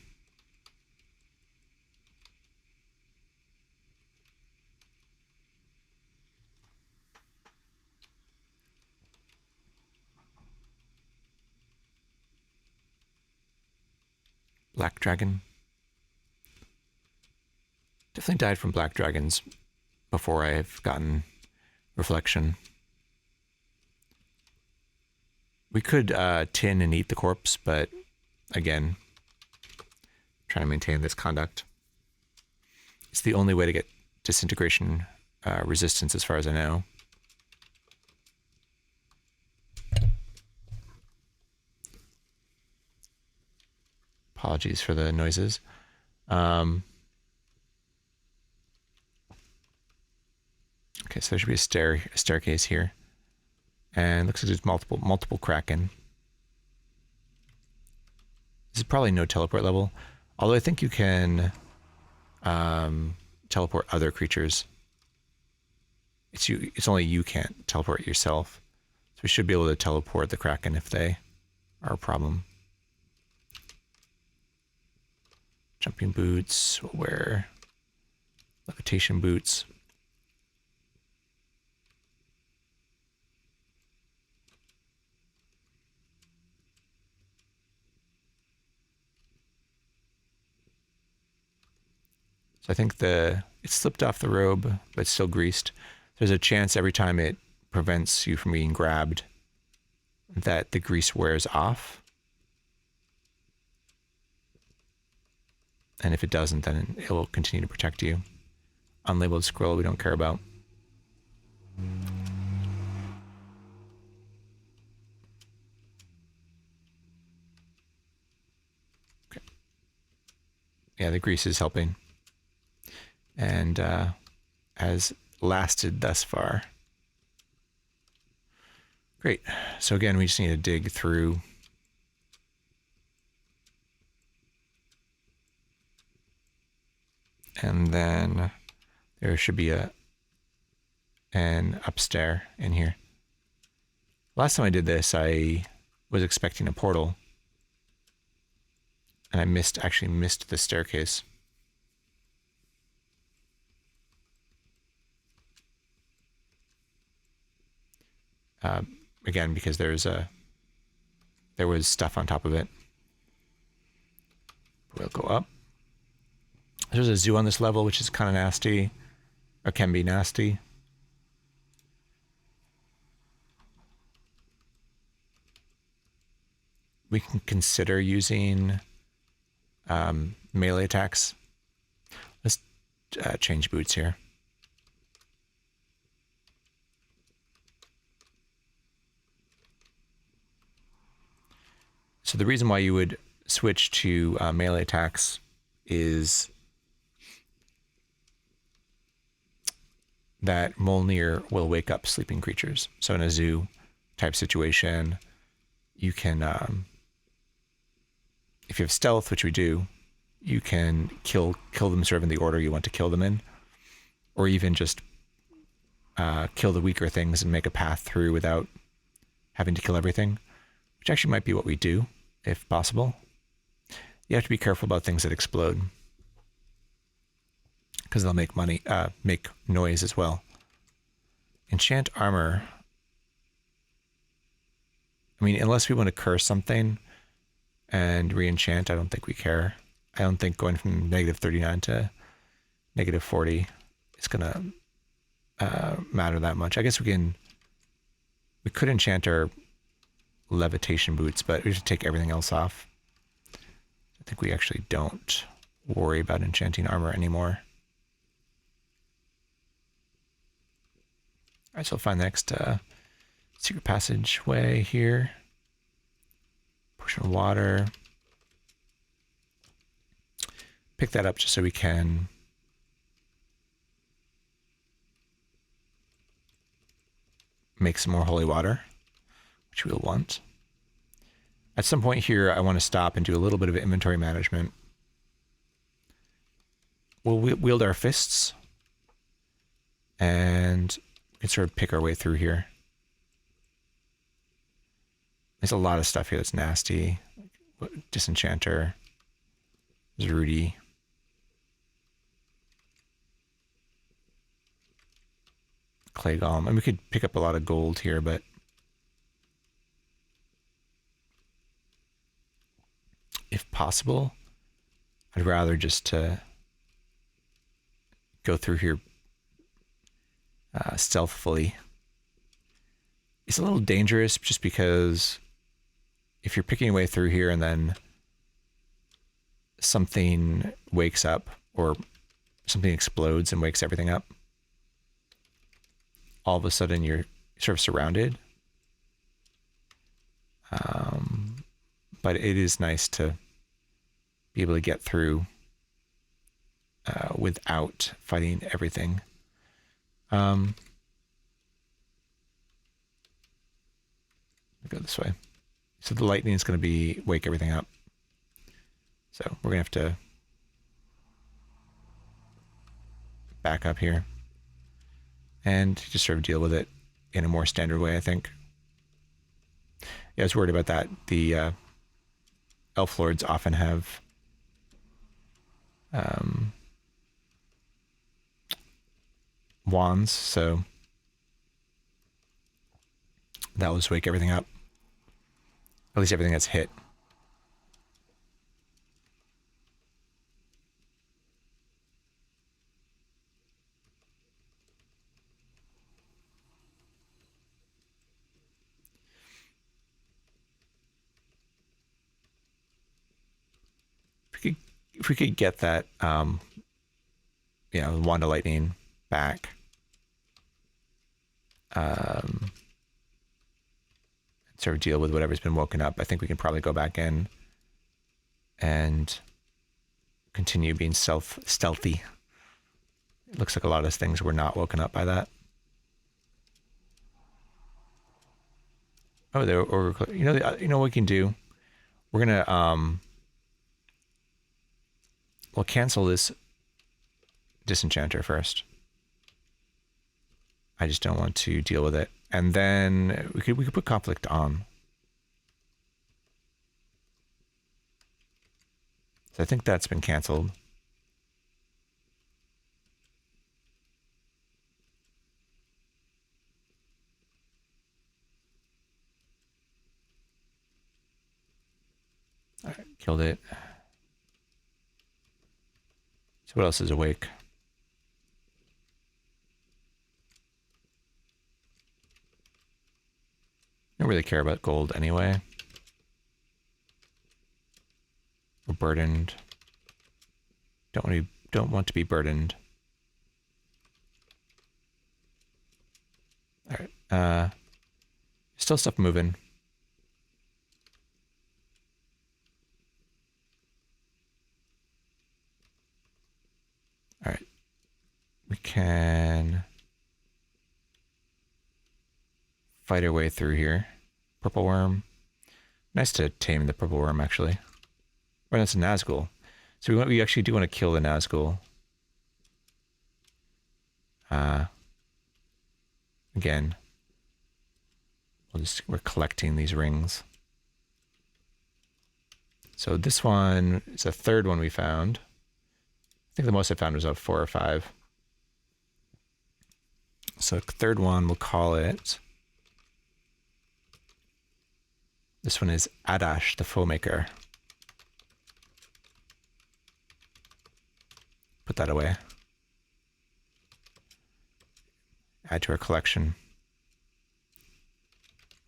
Black Dragon. Definitely died from black dragons before I've gotten reflection. We could tin and eat the corpse, but again, trying to maintain this conduct. It's the only way to get disintegration resistance as far as I know. Apologies for the noises. Okay, so there should be a staircase here. And looks like there's multiple Kraken. This is probably no teleport level. Although I think you can teleport other creatures. It's only you can't teleport yourself. So we should be able to teleport the Kraken if they are a problem. Jumping boots. We'll wear levitation boots. So I think it slipped off the robe, but it's still greased. There's a chance every time it prevents you from being grabbed that the grease wears off. And if it doesn't, then it will continue to protect you. Unlabeled scroll we don't care about. Okay. Yeah, the grease is helping. And has lasted thus far. Great. So again, we just need to dig through. And then there should be an upstairs in here. Last time I did this, I was expecting a portal. And I actually missed the staircase. Again, because there was stuff on top of it. We'll go up. There's a zoo on this level, which is kind of nasty, or can be nasty. We can consider using melee attacks. Let's change boots here. So the reason why you would switch to melee attacks is that Mjolnir will wake up sleeping creatures. So in a zoo type situation, you can, if you have stealth, which we do, you can kill them sort of in the order you want to kill them in, or even just kill the weaker things and make a path through without having to kill everything, which actually might be what we do, if possible. You have to be careful about things that explode, because they'll make noise as well. Enchant armor. I mean, unless we want to curse something and re-enchant, I don't think we care. I don't think going from -39 to -40 is gonna matter that much. I guess we could enchant our levitation boots, but we should take everything else off. I think we actually don't worry about enchanting armor anymore. All right, so I'll find the next secret passageway here. Potion of water. Pick that up just so we can make some more holy water, which we'll want. At some point here, I want to stop and do a little bit of inventory management. We'll wield our fists and we can sort of pick our way through here. There's a lot of stuff here that's nasty. Disenchanter. There's Rudy. Clay Golem. And we could pick up a lot of gold here, but if possible, I'd rather just go through here stealthily. It's a little dangerous just because if you're picking your way through here and then something wakes up or something explodes and wakes everything up, all of a sudden you're sort of surrounded. But it is nice to be able to get through without fighting everything. Go this way. So the lightning is going to wake everything up. So we're going to have to back up here and just sort of deal with it in a more standard way, I think. Yeah, I was worried about that. The Elf Lords often have wands, so that will just wake everything up. At least everything that's hit. If we could get that, wand of lightning back, sort of deal with whatever's been woken up, I think we can probably go back in and continue being stealthy. It looks like a lot of things were not woken up by that. Oh, you know what we can do? We're gonna we'll cancel this disenchanter first. I just don't want to deal with it, and then we could put conflict on. So I think that's been canceled. All right, killed it. So what else is awake? I don't really care about gold anyway. We're burdened. Don't want to be burdened. All right. Still stuff moving. All right. We can fight our way through here. Purple worm. Nice to tame the purple worm, actually. Oh, that's a Nazgul. So we actually do want to kill the Nazgul. Again, we're collecting these rings. So this one is a third one we found. I think the most I found was about 4 or 5. So third one, we'll call it. This one is Adash, the Foemaker. Put that away. Add to our collection.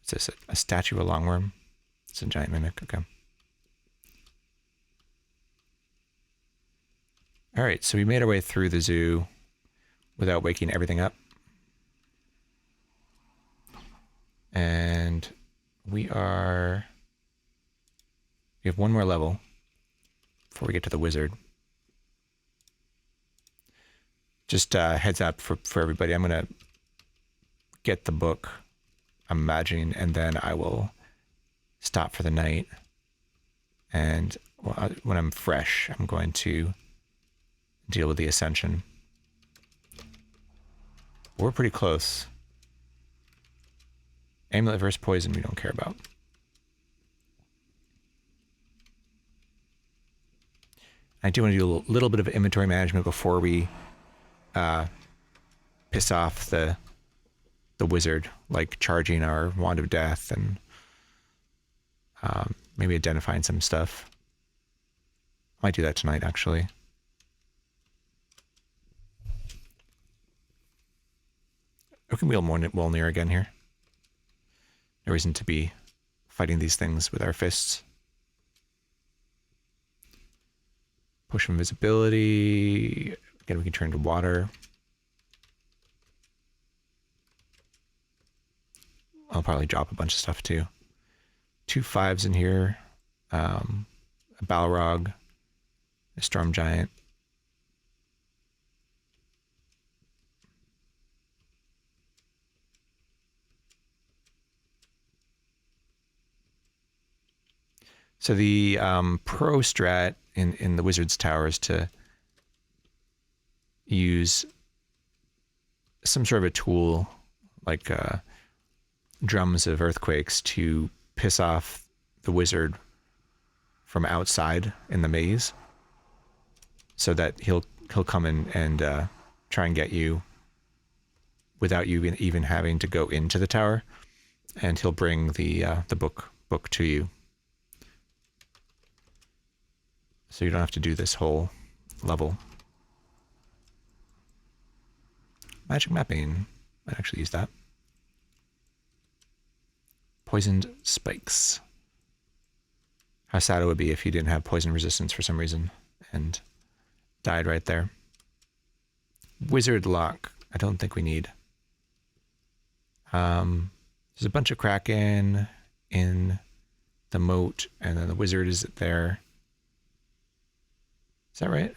Is this a statue of a longworm? It's a giant mimic. Okay. All right, so we made our way through the zoo without waking everything up. And we have one more level before we get to the wizard. Just heads up for everybody. I'm going to get the book, I'm imagining, and then I will stop for the night. And when I'm fresh, I'm going to deal with the ascension. We're pretty close. Amulet versus poison we don't care about. I do want to do a little bit of inventory management before we piss off the wizard, like charging our wand of death and maybe identifying some stuff. Might do that tonight, actually. We can wheel Wolnir again here. No reason to be fighting these things with our fists. Push invisibility. Again, we can turn to water. I'll probably drop a bunch of stuff too. 2 5s in here. A Balrog. A Storm Giant. So the pro strat in the Wizard's Tower is to use some sort of a tool like drums of earthquakes to piss off the wizard from outside in the maze. so that he'll come in and try and get you without you even having to go into the tower, and he'll bring the book to you, so you don't have to do this whole level. Magic mapping, might actually use that. Poisoned spikes. How sad it would be if you didn't have poison resistance for some reason and died right there. Wizard lock, I don't think we need. There's a bunch of Kraken in the moat, and then the wizard is there. Is that right?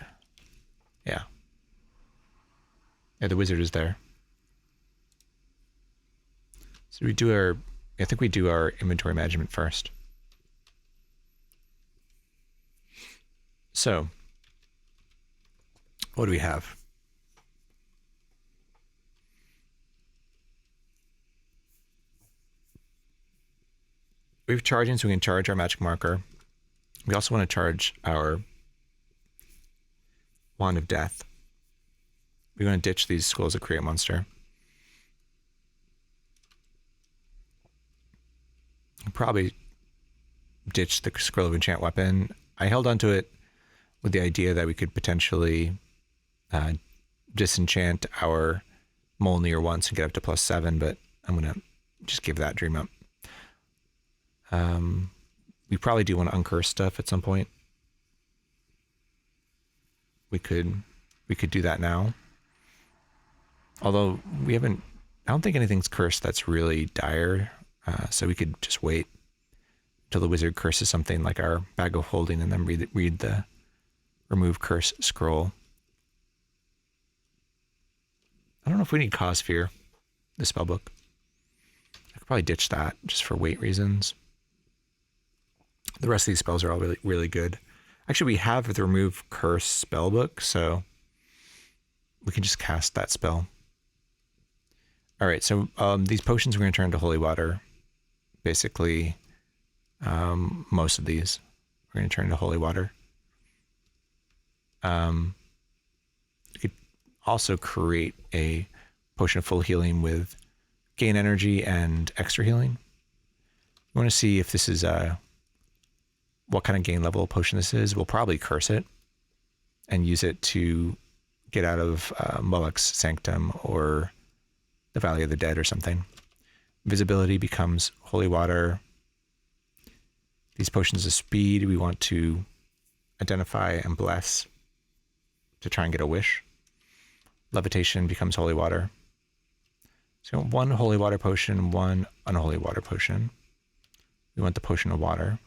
Yeah. Yeah, the wizard is there. So we do our, I think we do our inventory management first. So, what do we have? We have charging, so we can charge our magic marker. We also want to charge our wand of death. We're going to ditch these scrolls of create monster. Probably ditch the scroll of enchant weapon. I held onto it with the idea that we could potentially disenchant our Molnir once and get up to +7, but I'm going to just give that dream up. We probably do want to uncurse stuff at some point. We could do that now. Although we haven't, I don't think anything's cursed that's really dire, so we could just wait until the wizard curses something like our bag of holding, and then read the remove curse scroll. I don't know if we need cause fear, the spellbook. I could probably ditch that just for weight reasons. The rest of these spells are all really, really good. Actually, we have the remove curse spellbook, so we can just cast that spell. All right, so these potions we're going to turn to holy water. Basically, most of these we're going to turn to holy water. You could also create a potion of full healing with gain energy and extra healing. You want to see if this is what kind of gain level potion this is. We'll probably curse it and use it to get out of Moloch's Sanctum or the Valley of the Dead or something. Visibility becomes holy water. These potions of speed we want to identify and bless to try and get a wish. Levitation becomes holy water. So one holy water potion, one unholy water potion. We want the potion of water.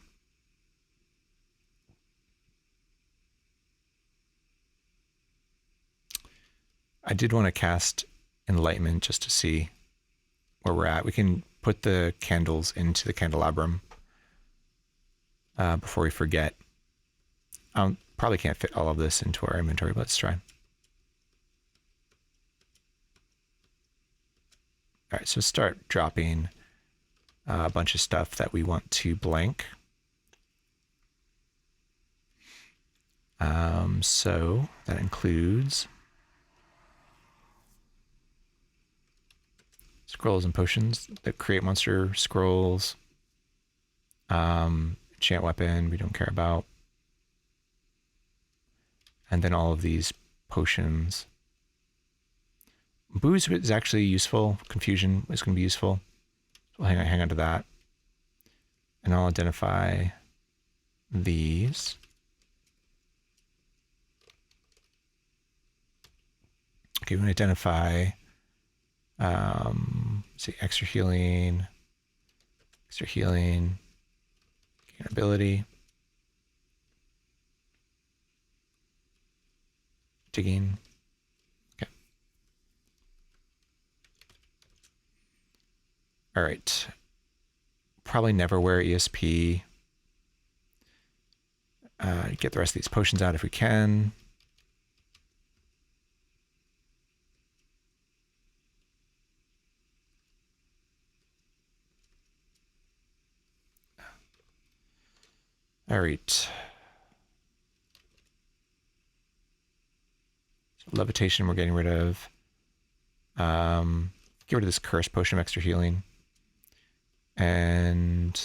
I did want to cast Enlightenment just to see where we're at. We can put the candles into the candelabrum before we forget. Probably can't fit all of this into our inventory, but let's try. All right, so start dropping a bunch of stuff that we want to blank. So that includes scrolls and potions that create monster scrolls. Enchant weapon we don't care about. And then all of these potions. Booze is actually useful. Confusion is going to be useful. So we'll hang on to that. And I'll identify these. Okay, we're going to identify see, extra healing, gain ability, digging. Okay. All right. Probably never wear ESP. Get the rest of these potions out if we can. All right. So levitation we're getting rid of. Get rid of this curse potion of extra healing. And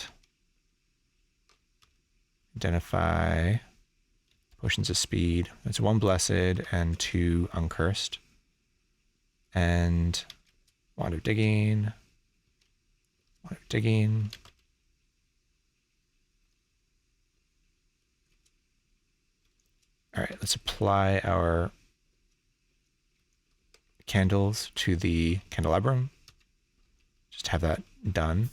identify potions of speed. It's 1 blessed and 2 uncursed. And wand of digging. Wand of digging. All right, let's apply our candles to the candelabrum. Just have that done.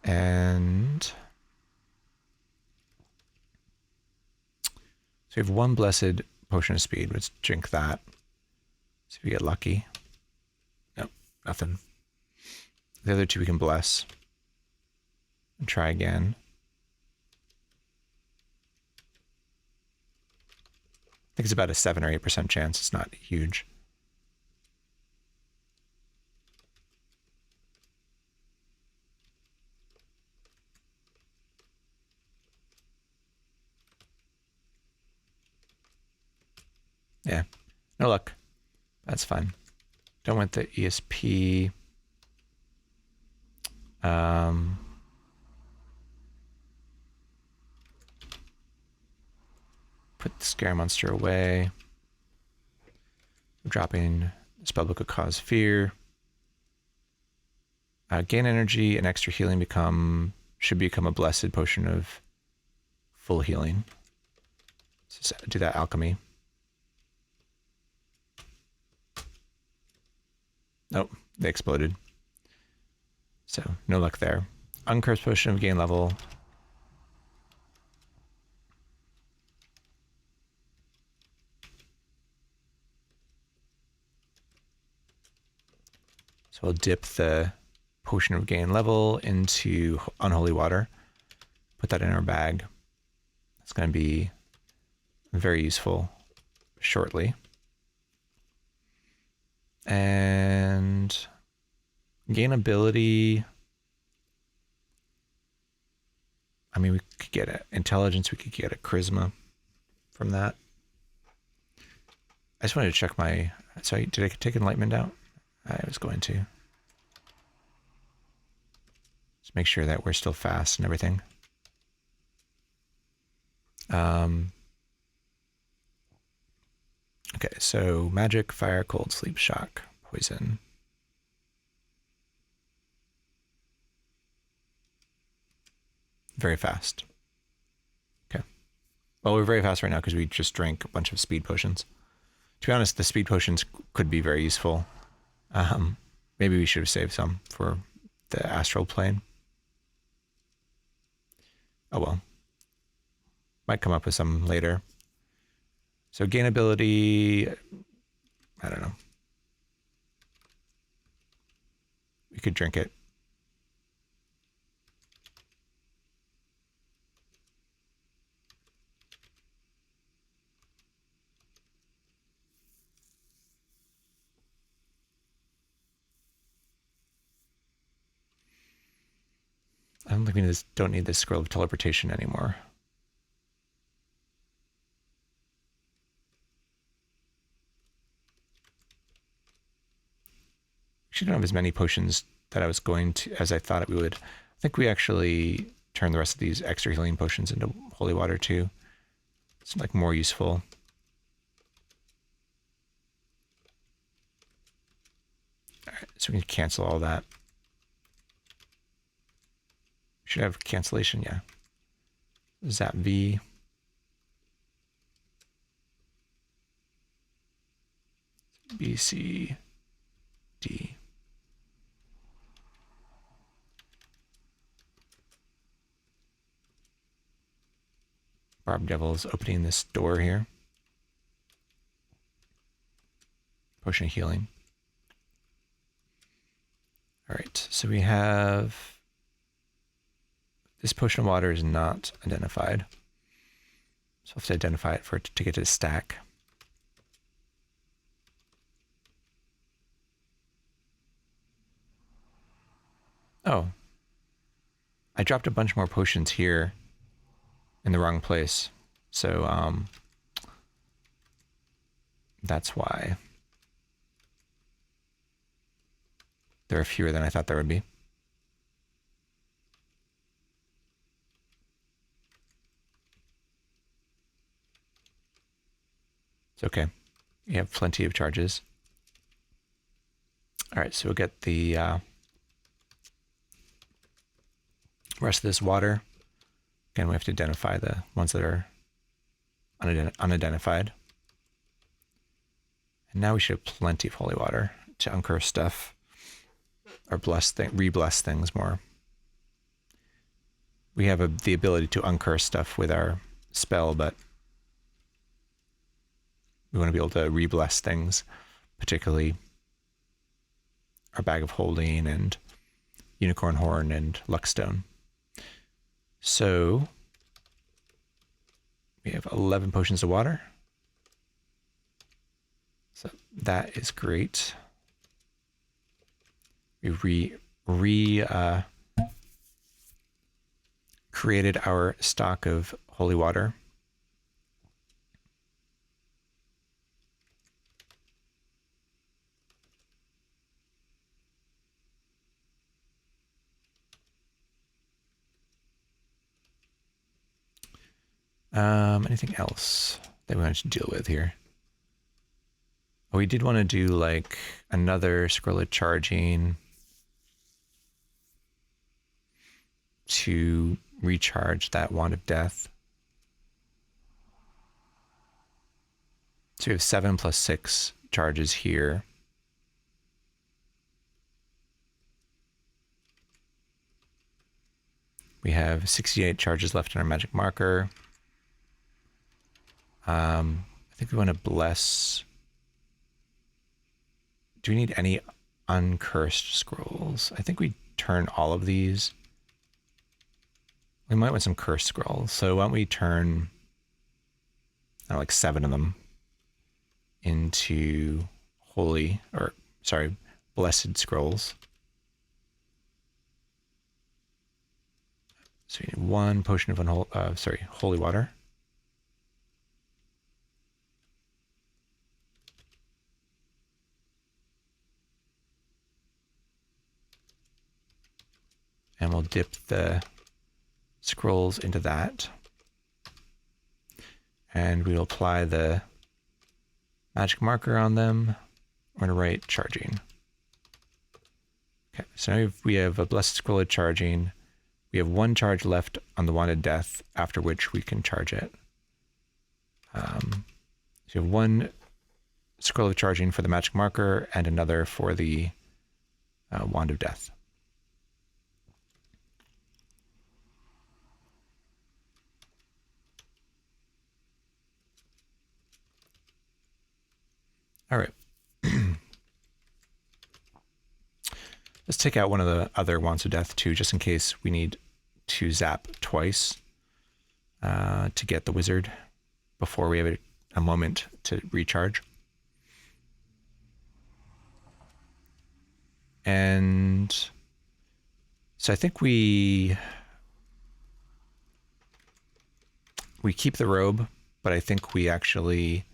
And so we have 1 blessed potion of speed. Let's drink that. See if we get lucky. Nope, nothing. The other 2 we can bless. And try again. I think it's about a 7 or 8% chance. It's not huge. Yeah, no luck. That's fine. Don't want the ESP. Put the scare monster away. Dropping spellbook could cause fear. Gain energy and extra healing should become a blessed potion of full healing. So do that alchemy. Nope, they exploded. So no luck there. Uncursed potion of gain level. So we'll dip the potion of gain level into unholy water. Put that in our bag. That's going to be very useful shortly. And gain ability. I mean, we could get an intelligence. We could get a charisma from that. I just wanted to check my... Sorry, did I take enlightenment out? I was going to. Just make sure that we're still fast and everything. Okay, so magic, fire, cold, sleep, shock, poison. Very fast. Okay. Well, we're very fast right now because we just drank a bunch of speed potions. To be honest, the speed potions could be very useful. Maybe we should have saved some for the astral plane. Oh well. Might come up with some later. So gain ability, I don't know. We could drink it. I don't think we don't need this scroll of teleportation anymore. Actually, don't have as many potions that I was going to as I thought we would. I think we actually turned the rest of these extra healing potions into holy water too. It's like more useful. All right, so we can cancel all that. We should have cancellation, yeah. Zap V. B, C, D. Barb Devil's opening this door here. Potion of healing. All right, so we have... This potion of water is not identified. So I'll have to identify it to get to the stack. Oh. I dropped a bunch more potions here in the wrong place. So, That's why there are fewer than I thought there would be. It's okay. We have plenty of charges. All right, so we'll get the rest of this water. Again, we have to identify the ones that are unidentified. And now we should have plenty of holy water to uncurse stuff or re-bless things more. We have the ability to uncurse stuff with our spell, but we want to be able to re-bless things, particularly our Bag of Holding and Unicorn Horn and Luckstone. So we have 11 potions of water. So that is great. We created our stock of holy water. Anything else that we wanted to deal with here? Oh, we did want to do like another scroll of charging to recharge that wand of death. So we have 7 plus 6 charges here. We have 68 charges left in our magic marker. I think we want to bless. Do we need any uncursed scrolls? I think we turn all of these. We might want some cursed scrolls. So why don't we turn, I don't know, like 7 of them into blessed scrolls. So we need 1 potion of holy water. And we'll dip the scrolls into that. And we'll apply the magic marker on them. We're going to write charging. Okay, so now we have a blessed scroll of charging. We have 1 charge left on the wand of death, after which we can charge it. So you have 1 scroll of charging for the magic marker and another for the wand of death. All right. Let's take out one of the other wands of death too, just in case we need to zap twice to get the wizard before we have a moment to recharge. And so I think we keep the robe, but I think we actually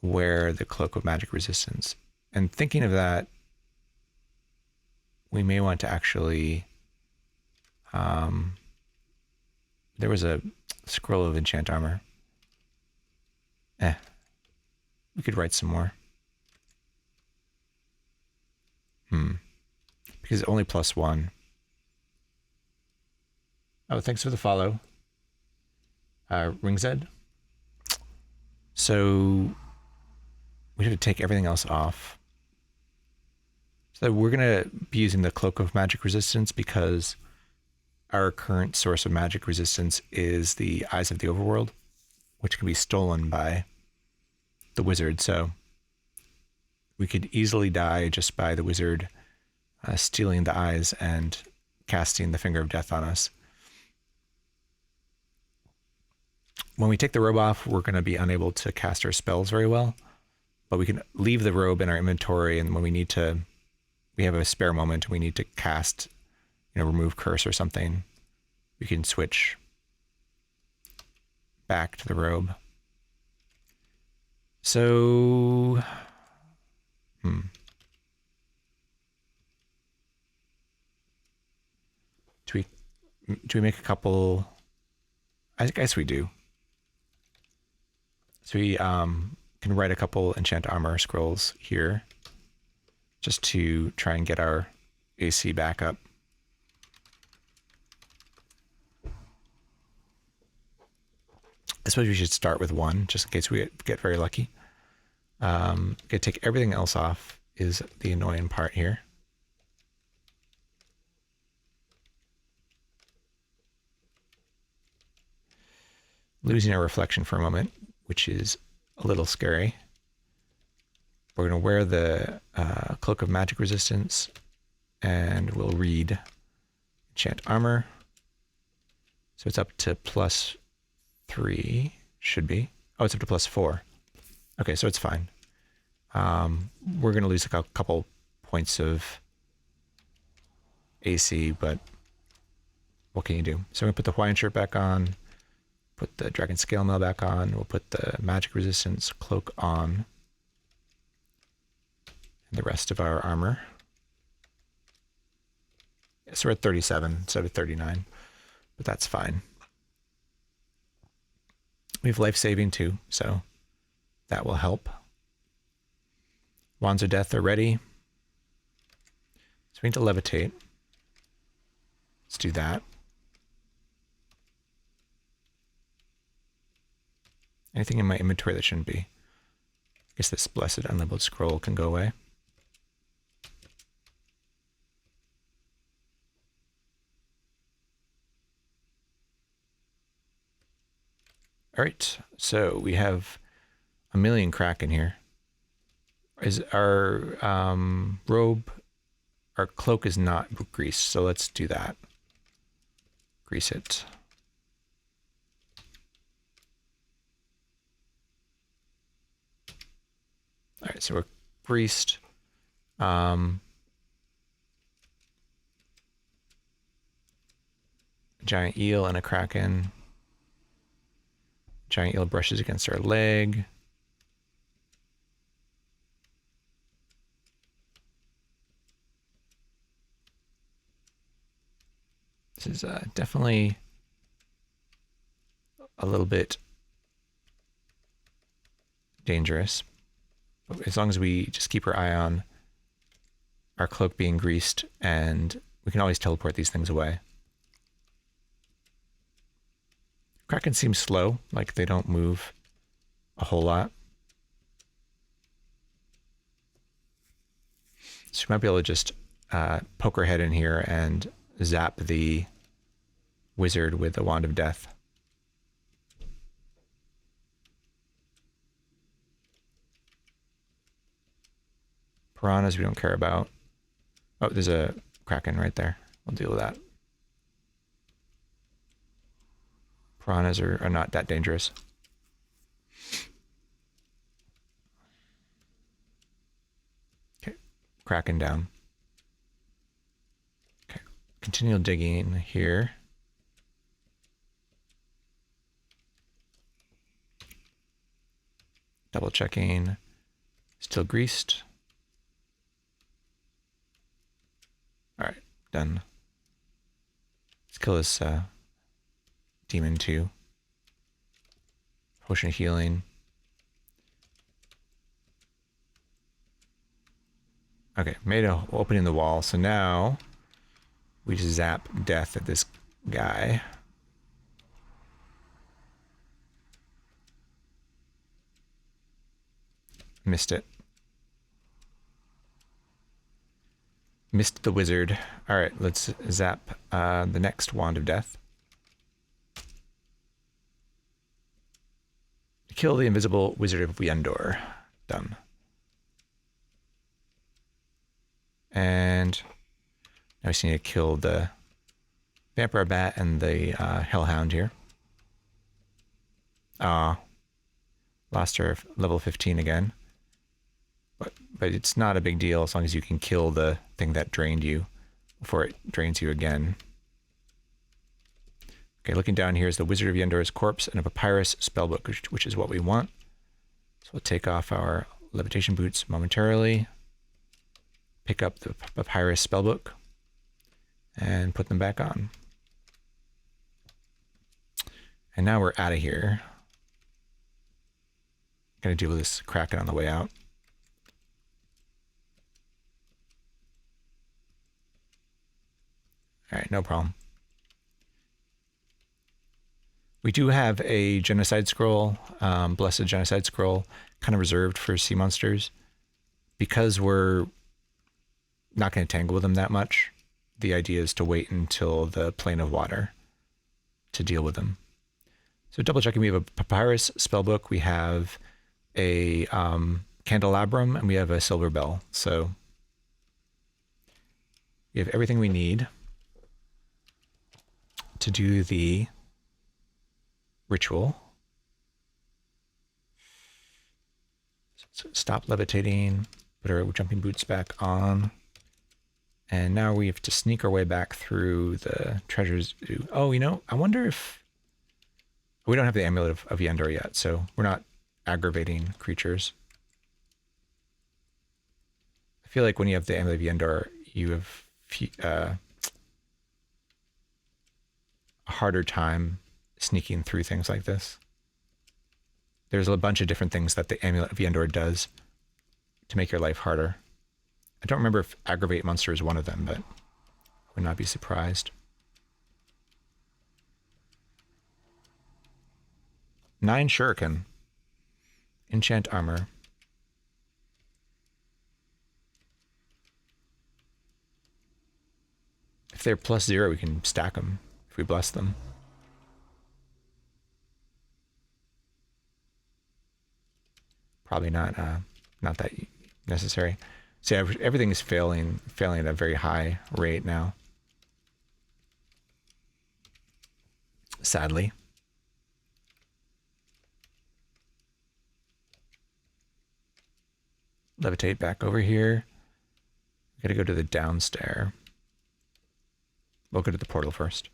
wear the cloak of magic resistance. And thinking of that, we may want to actually, there was a scroll of enchant armor. We could write some more. Because it's only +1. Oh, thanks for the follow. Ringzed. So we have to take everything else off. So we're going to be using the Cloak of Magic Resistance because our current source of magic resistance is the Eyes of the Overworld, which can be stolen by the wizard. So we could easily die just by the wizard stealing the eyes and casting the Finger of Death on us. When we take the robe off, we're going to be unable to cast our spells very well, but we can leave the robe in our inventory, and when we have a spare moment, we need to cast, remove curse or something, we can switch back to the robe. So, do we make a couple? I guess we do. So we can write a couple enchant armor scrolls here, just to try and get our AC back up. I suppose we should start with one, just in case we get very lucky. Okay, take everything else off is the annoying part here. Losing our reflection for a moment, which is a little scary. We're going to wear the Cloak of Magic Resistance, and we'll read Enchant Armor. So it's up to +3, should be. Oh, it's up to +4. Okay, so it's fine. We're going to lose a couple points of AC, but what can you do? So I'm going to put the Hawaiian shirt back on, put the Dragon Scale Mail back on, we'll put the Magic Resistance Cloak on, and the rest of our armor. Yeah, so we're at 37 instead of 39, but that's fine. We have life saving too, so that will help. Wands of Death are ready. So we need to levitate. Let's do that. Anything in my inventory that shouldn't be? I guess this Blessed Unlabeled Scroll can go away. All right, so we have a million crack in here. Is our robe, our cloak is not greased, so let's do that. Grease it. All right, so we're greased. Giant eel and a kraken. Giant eel brushes against our leg. This is definitely a little bit dangerous. But as long as we just keep our eye on our cloak being greased, and we can always teleport these things away. Kraken seems slow, like they don't move a whole lot. So we might be able to just poke our head in here and zap the wizard with the Wand of Death. Piranhas we don't care about. Oh, there's a kraken right there. We'll deal with that. Piranhas are not that dangerous. Okay, kraken down. Okay, continue digging here. Double checking. Still greased. All right, done. Let's kill this demon too. Potion of healing. Okay, made a opening in the wall. So now we just zap death at this guy. Missed it. Missed the wizard. All right, let's zap the next Wand of Death. Kill the invisible Wizard of Yendor. Done. And now we just need to kill the Vampire Bat and the Hellhound here. Lost our level 15 again. But it's not a big deal as long as you can kill the thing that drained you before it drains you again. Okay, looking down here is the Wizard of Yendor's corpse and a papyrus spellbook, which is what we want. So we'll take off our levitation boots momentarily, pick up the Papyrus spellbook, and put them back on. And now we're out of here. Gonna deal with this Kraken on the way out. All right, no problem. We do have a genocide scroll, blessed genocide scroll, kind of reserved for sea monsters. Because we're not going to tangle with them that much, the idea is to wait until the plane of water to deal with them. So double checking, we have a Papyrus spellbook, we have a candelabrum, and we have a silver bell. So we have everything we need to do the ritual. So stop levitating, put our jumping boots back on. And now we have to sneak our way back through the treasures. Oh, you know, I wonder if... We don't have the Amulet of Yendor yet, so we're not aggravating creatures. I feel like when you have the Amulet of Yendor, you have a harder time sneaking through things like this. There's a bunch of different things that the Amulet of Yendor does to make your life harder. I don't remember if Aggravate Monster is one of them, but I would not be surprised. 9 Shuriken. Enchant Armor. If they're +0, we can stack them if we bless them. Probably not that necessary. So yeah, everything is failing at a very high rate now. Sadly. Levitate back over here. We gotta go to the downstairs. We'll go to the portal first.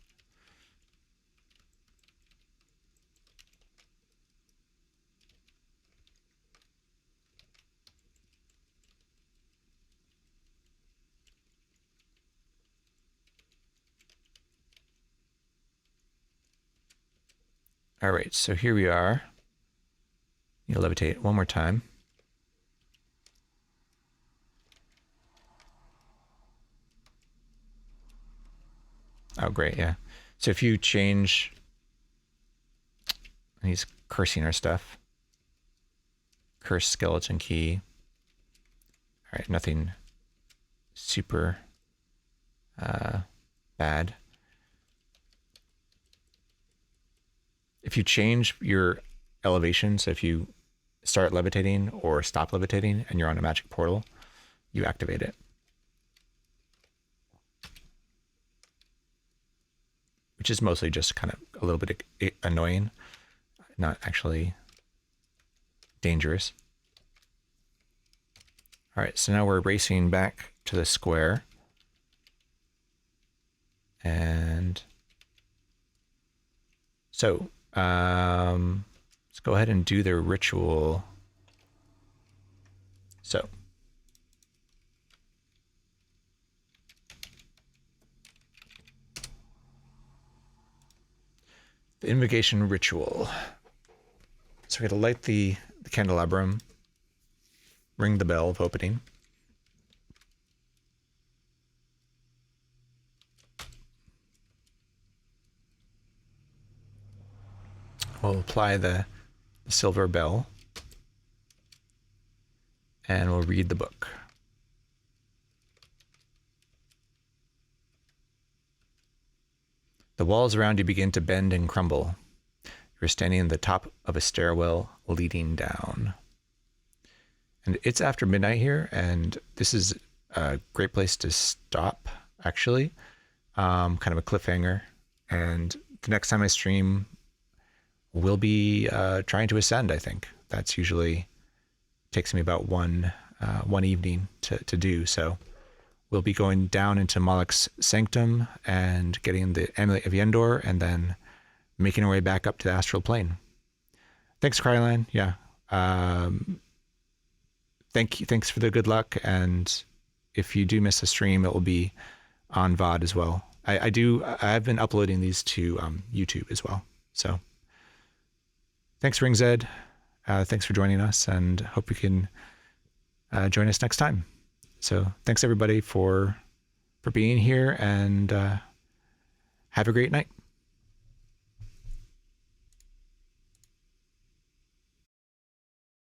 All right, so here we are. You levitate one more time. Oh, great, yeah. So if you change... He's cursing our stuff. Curse skeleton key. All right, nothing super bad. If you change your elevation, so if you start levitating or stop levitating and you're on a magic portal, you activate it. Which is mostly just kind of a little bit annoying, not actually dangerous. All right, so now we're racing back to the square. And so let's go ahead and do the ritual. So the Invigation Ritual. So we're going to light the candelabrum, ring the bell of opening. We'll apply the silver bell, and we'll read the book. The walls around you begin to bend and crumble. You're standing at the top of a stairwell leading down. And it's after midnight here, and this is a great place to stop, actually. Kind of a cliffhanger. And the next time I stream, we'll be trying to ascend, I think. That's usually takes me about one evening to do. So we'll be going down into Moloch's sanctum and getting the Amulet of Yendor, and then making our way back up to the astral plane. Thanks, Krylan. Yeah, Thanks for the good luck. And if you do miss a stream, it will be on VOD as well. I've been uploading these to YouTube as well. So thanks, RingZed. Thanks for joining us, and hope you can join us next time. So thanks everybody for being here, and have a great night.